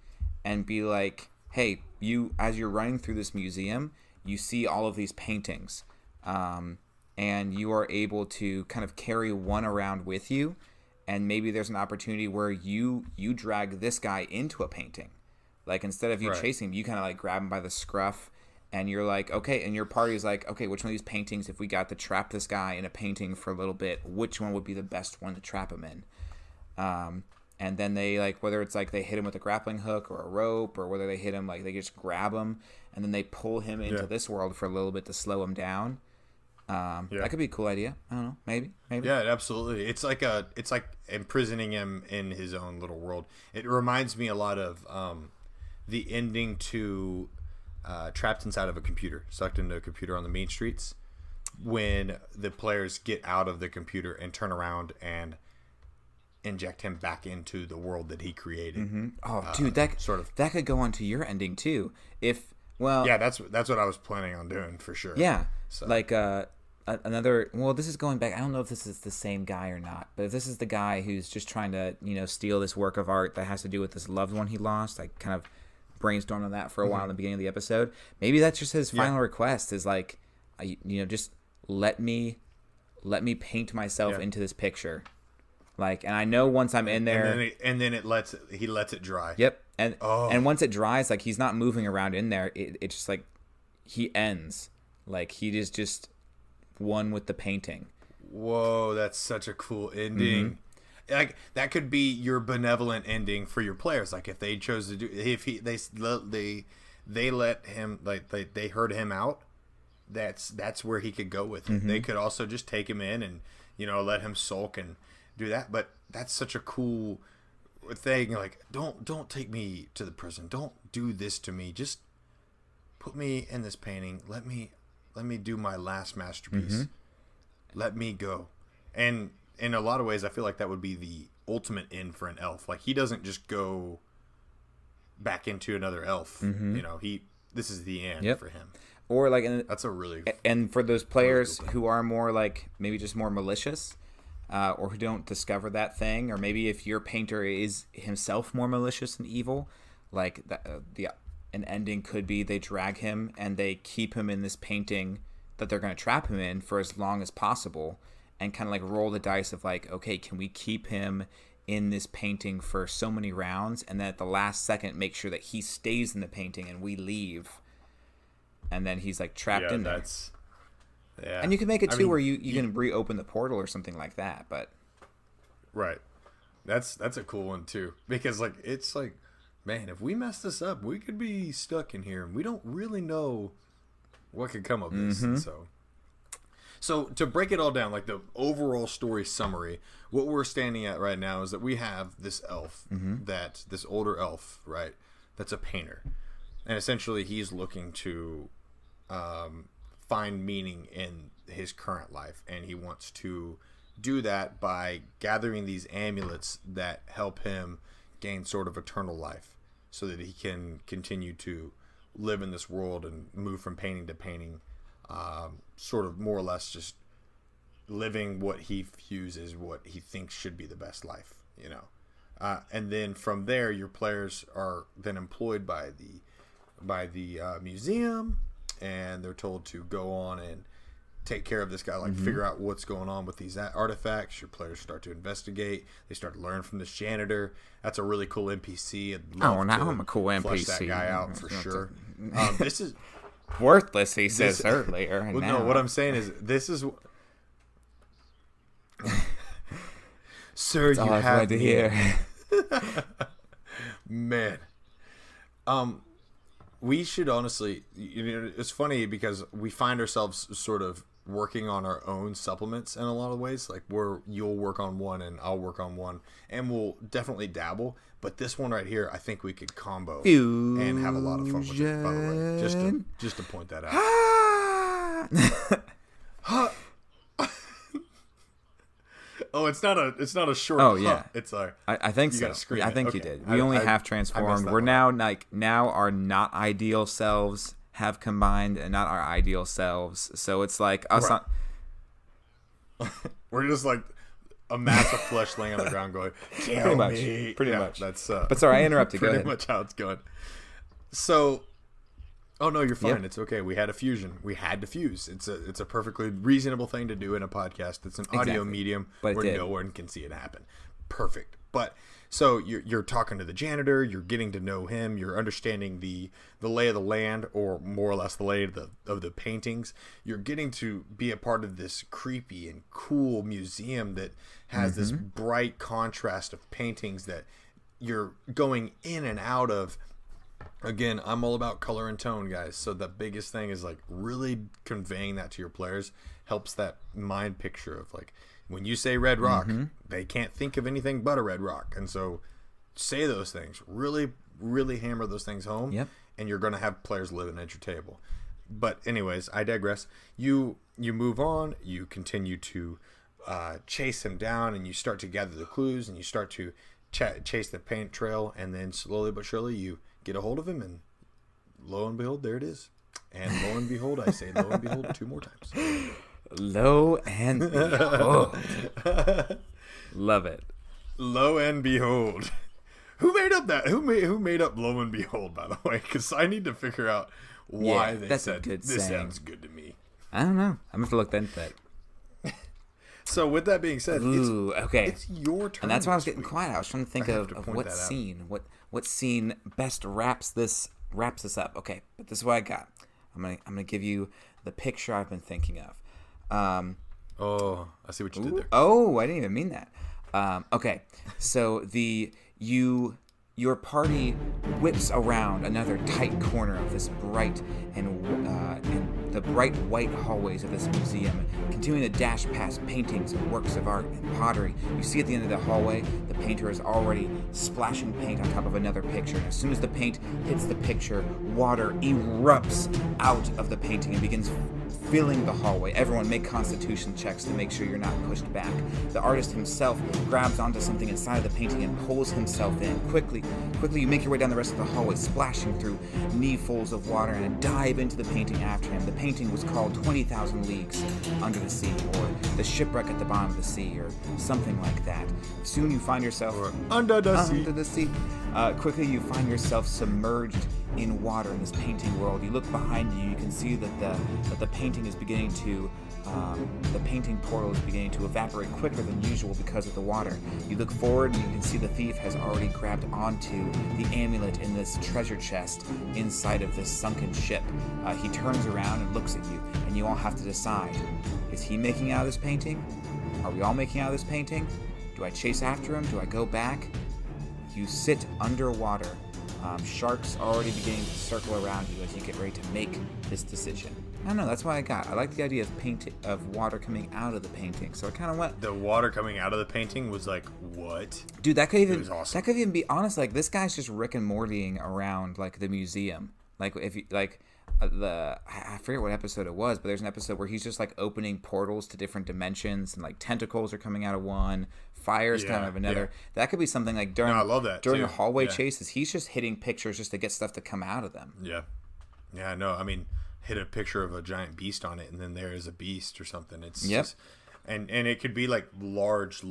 and be like, hey, as you're running through this museum, you see all of these paintings, and you are able to kind of carry one around with you, and maybe there's an opportunity where you drag this guy into a painting. Like, instead of you chasing him, you kind of like grab him by the scruff, and you're like, okay, and your party's like, okay, which one of these paintings, if we got to trap this guy in a painting for a little bit, which one would be the best one to trap him in? And then they, like, whether it's like they hit him with a grappling hook or a rope, or whether they hit him, like they just grab him and then they pull him into this world for a little bit to slow him down. That could be a cool idea. I don't know, maybe. Yeah, absolutely. It's like imprisoning him in his own little world. It reminds me a lot of the ending to Trapped Inside of a Computer, sucked into a computer on the mean streets, when the players get out of the computer and turn around and inject him back into the world that he created. Mm-hmm. Oh, dude, that could go on to your ending too. Yeah, that's what I was planning on doing for sure. Yeah, so. Like another. Well, this is going back. I don't know if this is the same guy or not, but if this is the guy who's just trying to steal this work of art that has to do with this loved one he lost, I kind of brainstormed on that for a while in the beginning of the episode. Maybe that's just his final request is like, just let me paint myself into this picture. Like, and I know once I'm in there, and then he lets it dry. Yep, and once it dries, like he's not moving around in there. It's just like he ends, like he is just one with the painting. Whoa, that's such a cool ending. Mm-hmm. Like that could be your benevolent ending for your players. Like if they chose to do, if they let him, like they heard him out, that's where he could go with it. Mm-hmm. They could also just take him in and let him sulk and do that. But that's such a cool thing. Like don't take me to the prison. Don't do this to me. Just put me in this painting. Let me do my last masterpiece. Mm-hmm. Let me go. And in a lot of ways, I feel like that would be the ultimate end for an elf. Like he doesn't just go back into another elf. Mm-hmm. This is the end for him. Or like, that's a really and for those players really cool who are more like maybe just more malicious, or who don't discover that thing, or maybe if your painter is himself more malicious and evil, like an ending could be they drag him and they keep him in this painting that they're going to trap him in for as long as possible, and kind of like roll the dice of like, okay, can we keep him in this painting for so many rounds, and then at the last second make sure that he stays in the painting and we leave, and then he's like trapped in there. Yeah. And you can make it too where you can reopen the portal or something like that, but right. That's a cool one too, because like it's like, man, if we mess this up, we could be stuck in here and we don't really know what could come of this. Mm-hmm. So to break it all down, like the overall story summary, what we're standing at right now is that we have this elf, this older elf, right? That's a painter. And essentially he's looking to find meaning in his current life. And he wants to do that by gathering these amulets that help him gain sort of eternal life so that he can continue to live in this world and move from painting to painting, sort of more or less just living what he views as what he thinks should be the best life, you know. And then from there, your players are then employed by the museum, and they're told to go on and take care of this guy, like figure out what's going on with these artifacts. Your players start to investigate. They start to learn from this janitor. That's a really cool NPC. Now I'm a cool NPC. Flesh that guy out for sure. This is worthless, he says earlier. Well, no, what I'm saying is this is. Sir, That's you all I've have wanted to me. hear. Man. We should honestly, it's funny because we find ourselves sort of working on our own supplements in a lot of ways. Like you'll work on one and I'll work on one, and we'll definitely dabble. But this one right here, I think we could combo and have a lot of fun with it. By the way, just to point that out. Oh, it's not a short. Oh yeah, it's a. I think so. I think you did. We only half transformed. We're now our not ideal selves have combined and not our ideal selves. So it's like us. Right. We're just like a mass of flesh laying on the ground, going, "Kill me." Pretty much. That's. But sorry, I interrupted. Go ahead. Pretty much how it's going. So. Oh no, you're fine. Yep. It's okay. We had a fusion. We had to fuse. It's a perfectly reasonable thing to do in a podcast. It's an audio medium where no one can see it happen. Perfect. But so you're talking to the janitor. You're getting to know him. You're understanding the lay of the land, or more or less the lay of the paintings. You're getting to be a part of this creepy and cool museum that has this bright contrast of paintings that you're going in and out of. Again, I'm all about color and tone, guys. So the biggest thing is like really conveying that to your players helps that mind picture of like when you say red rock, they can't think of anything but a red rock. And so say those things, really, really hammer those things home, and you're going to have players living at your table. But anyways, I digress. You move on, you continue to chase him down, and you start to gather the clues, and you start to chase the paint trail, and then slowly but surely you get a hold of him, and lo and behold, there it is. And lo and behold, I say lo and behold 2 more times. Lo and behold. Love it. Lo and behold. Who made up that? Who made up lo and behold, by the way? Because I need to figure out why they said this sounds good to me. I don't know. I'm going to have to look into that. So with that being said, okay. It's your turn. And that's why I was getting quiet. I was trying to think of what scene, what scene best wraps this up. Okay, but this is what I got. I'm gonna give you the picture I've been thinking of. Oh, I see what you did there. Oh, I didn't even mean that. Okay, so your party whips around another tight corner of this bright and the bright white hallways of this museum, continuing to dash past paintings and works of art and pottery. You see at the end of the hallway, the painter is already splashing paint on top of another picture. And as soon as the paint hits the picture, water erupts out of the painting and begins filling the hallway. Everyone make constitution checks to make sure you're not pushed back. The artist himself grabs onto something inside of the painting and pulls himself in. Quickly, you make your way down the rest of the hallway, splashing through kneefuls of water and dive into the painting after him. The painting was called 20,000 Leagues Under the Sea, or The Shipwreck at the Bottom of the Sea, or something like that. Soon you find yourself Under the sea. Quickly you find yourself submerged in water in this painting world. You look behind you, you can see that the painting is beginning to the painting portal is beginning to evaporate quicker than usual because of the water. You look forward and you can see the thief has already grabbed onto the amulet in this treasure chest inside of this sunken ship. He turns around and looks at you, and you all have to decide: is he making out of this painting? Are we all making out of this painting? Do I chase after him? Do I go back? You sit underwater. Sharks already beginning to circle around you as you get ready to make this decision. I don't know, that's what I got. I like the idea of water coming out of the painting, so I kind of went. The water coming out of the painting was like, what? Dude, that could even awesome. That could even be honest. Like, this guy's just Rick and Mortying around like the museum. Like, if you like I forget what episode it was, but there's an episode where he's just like opening portals to different dimensions, and like tentacles are coming out of one, fire's coming out of another. Yeah. That could be something like during I love that during too. the hallway Yeah. chases, he's just hitting pictures just to get stuff to come out of them. Yeah, no, I mean, hit a picture of a giant beast on it, and then there is a beast or something. It's Yep. just, and it could be like large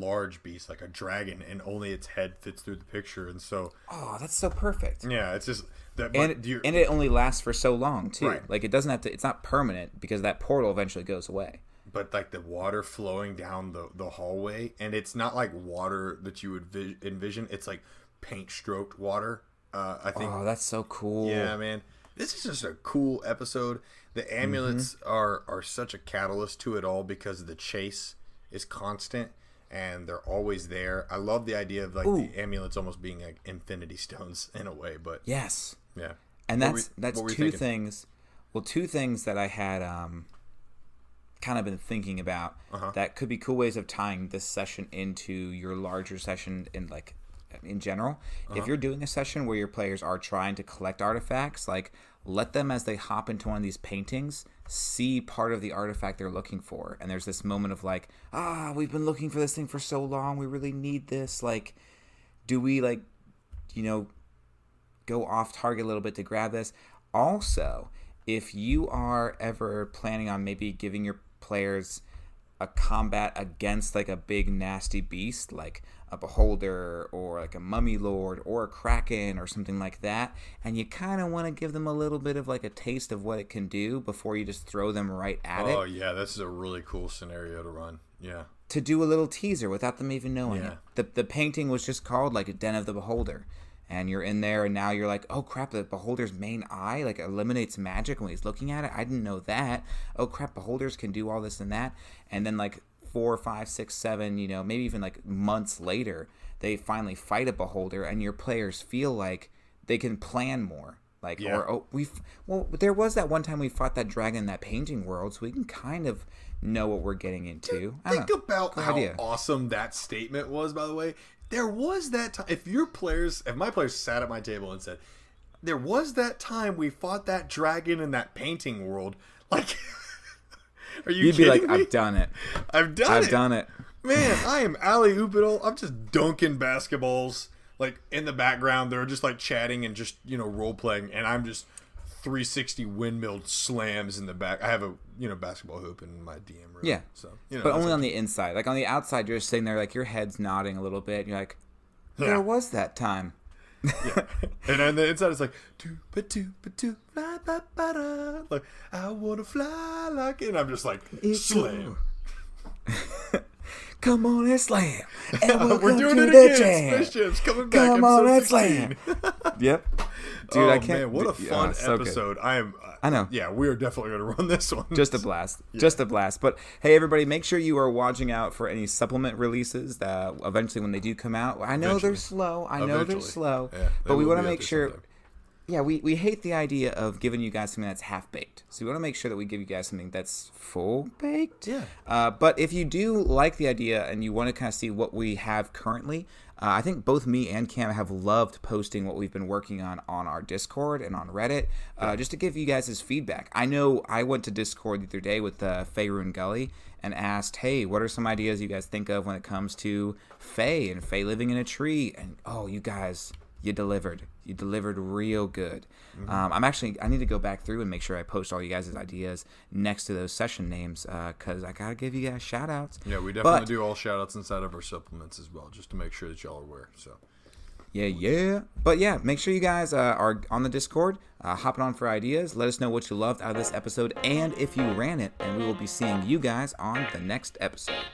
beast, like a dragon, and only its head fits through the picture, and so Oh, that's so perfect. yeah, it's just that. And it only lasts for so long too. Right. Like, it doesn't have to. It's not permanent because that portal eventually goes away. But like the water flowing down the hallway, and it's not like water that you would envision. It's like paint stroked water. I think. Oh, that's so cool. Yeah, man. This is just a cool episode. The amulets are such a catalyst to it all because the chase is constant and they're always there. I love the idea of like the amulets almost being like infinity stones in a way, but Yes. yeah. And What that's were you two thinking? things. Well, two things that I had kind of been thinking about that could be cool ways of tying this session into your larger session in general. If you're doing a session where your players are trying to collect artifacts, like, let them, as they hop into one of these paintings, see part of the artifact they're looking for. And there's this moment of like, we've been looking for this thing for so long, we really need this. Like, do we go off target a little bit to grab this? Also, if you are ever planning on maybe giving your players a combat against like a big nasty beast like a beholder or like a mummy lord or a kraken or something like that, and you kind of want to give them a little bit of like a taste of what it can do before you just throw them right at it. Oh yeah, this is a really cool scenario to run. Yeah. To do a little teaser without them even knowing Yeah. it. The painting was just called like a Den of the Beholder. And you're in there, and now you're like, oh crap, the Beholder's main eye like eliminates magic when he's looking at it. I didn't know that. Oh crap, Beholders can do all this and that. And then like 4, 5, 6, 7, maybe even like months later, they finally fight a Beholder, and your players feel like they can plan more. Like, Yeah. there was that one time we fought that dragon in that painting world, so we can kind of know what we're getting into. I don't Think know. about Cool how idea. awesome that statement was, by the way. There was that time. If my players sat at my table and said, there was that time we fought that dragon in that painting world, like, are you You'd be kidding like, me? I've done it. I've I've done it. Man, I am alley oop it all. I'm just dunking basketballs. Like, in the background, they're just like chatting and just, role playing, and I'm just 360 windmill slams in the back. I have a basketball hoop in my DM room. Yeah. So But that's only on the inside. Like, on the outside, you're just sitting there, like, your head's nodding a little bit. And you're like, there was that time. Yeah. And on the inside, it's like, doo-ba-doo-ba-doo, fly-ba-ba-da. Like, I want to fly like it. And I'm just like, slam. Come on and slam. And We're doing to it the again. jam. Spaceships coming back. Come on and episode 16. slam. Yep. Dude, Oh, I can't. man, what a fun so good. episode. I know. Yeah, we are definitely going to run this one. Just a blast. Just a blast. But hey, everybody, make sure you are watching out for any supplement releases that eventually when they do come out. I know they're Eventually. slow. I know they're Eventually. slow. Yeah, they but we will want to be up make there sure. sometime. Yeah, we hate the idea of giving you guys something that's half baked. So we want to make sure that we give you guys something that's full baked. Yeah. But if you do like the idea and you want to kind of see what we have currently, I think both me and Cam have loved posting what we've been working on our Discord and on Reddit, just to give you guys his feedback. I know I went to Discord the other day with Faerun Gully and asked, hey, what are some ideas you guys think of when it comes to Fae and Fae living in a tree? And, oh, you guys... You delivered real good. Mm-hmm. I need to go back through and make sure I post all you guys' ideas next to those session names, because I gotta give you guys shout outs. Yeah, we definitely do all shout outs inside of our supplements as well, just to make sure that y'all are aware. So Yeah. But yeah, make sure you guys are on the Discord, hopping on for ideas. Let us know what you loved out of this episode and if you ran it, and we will be seeing you guys on the next episode.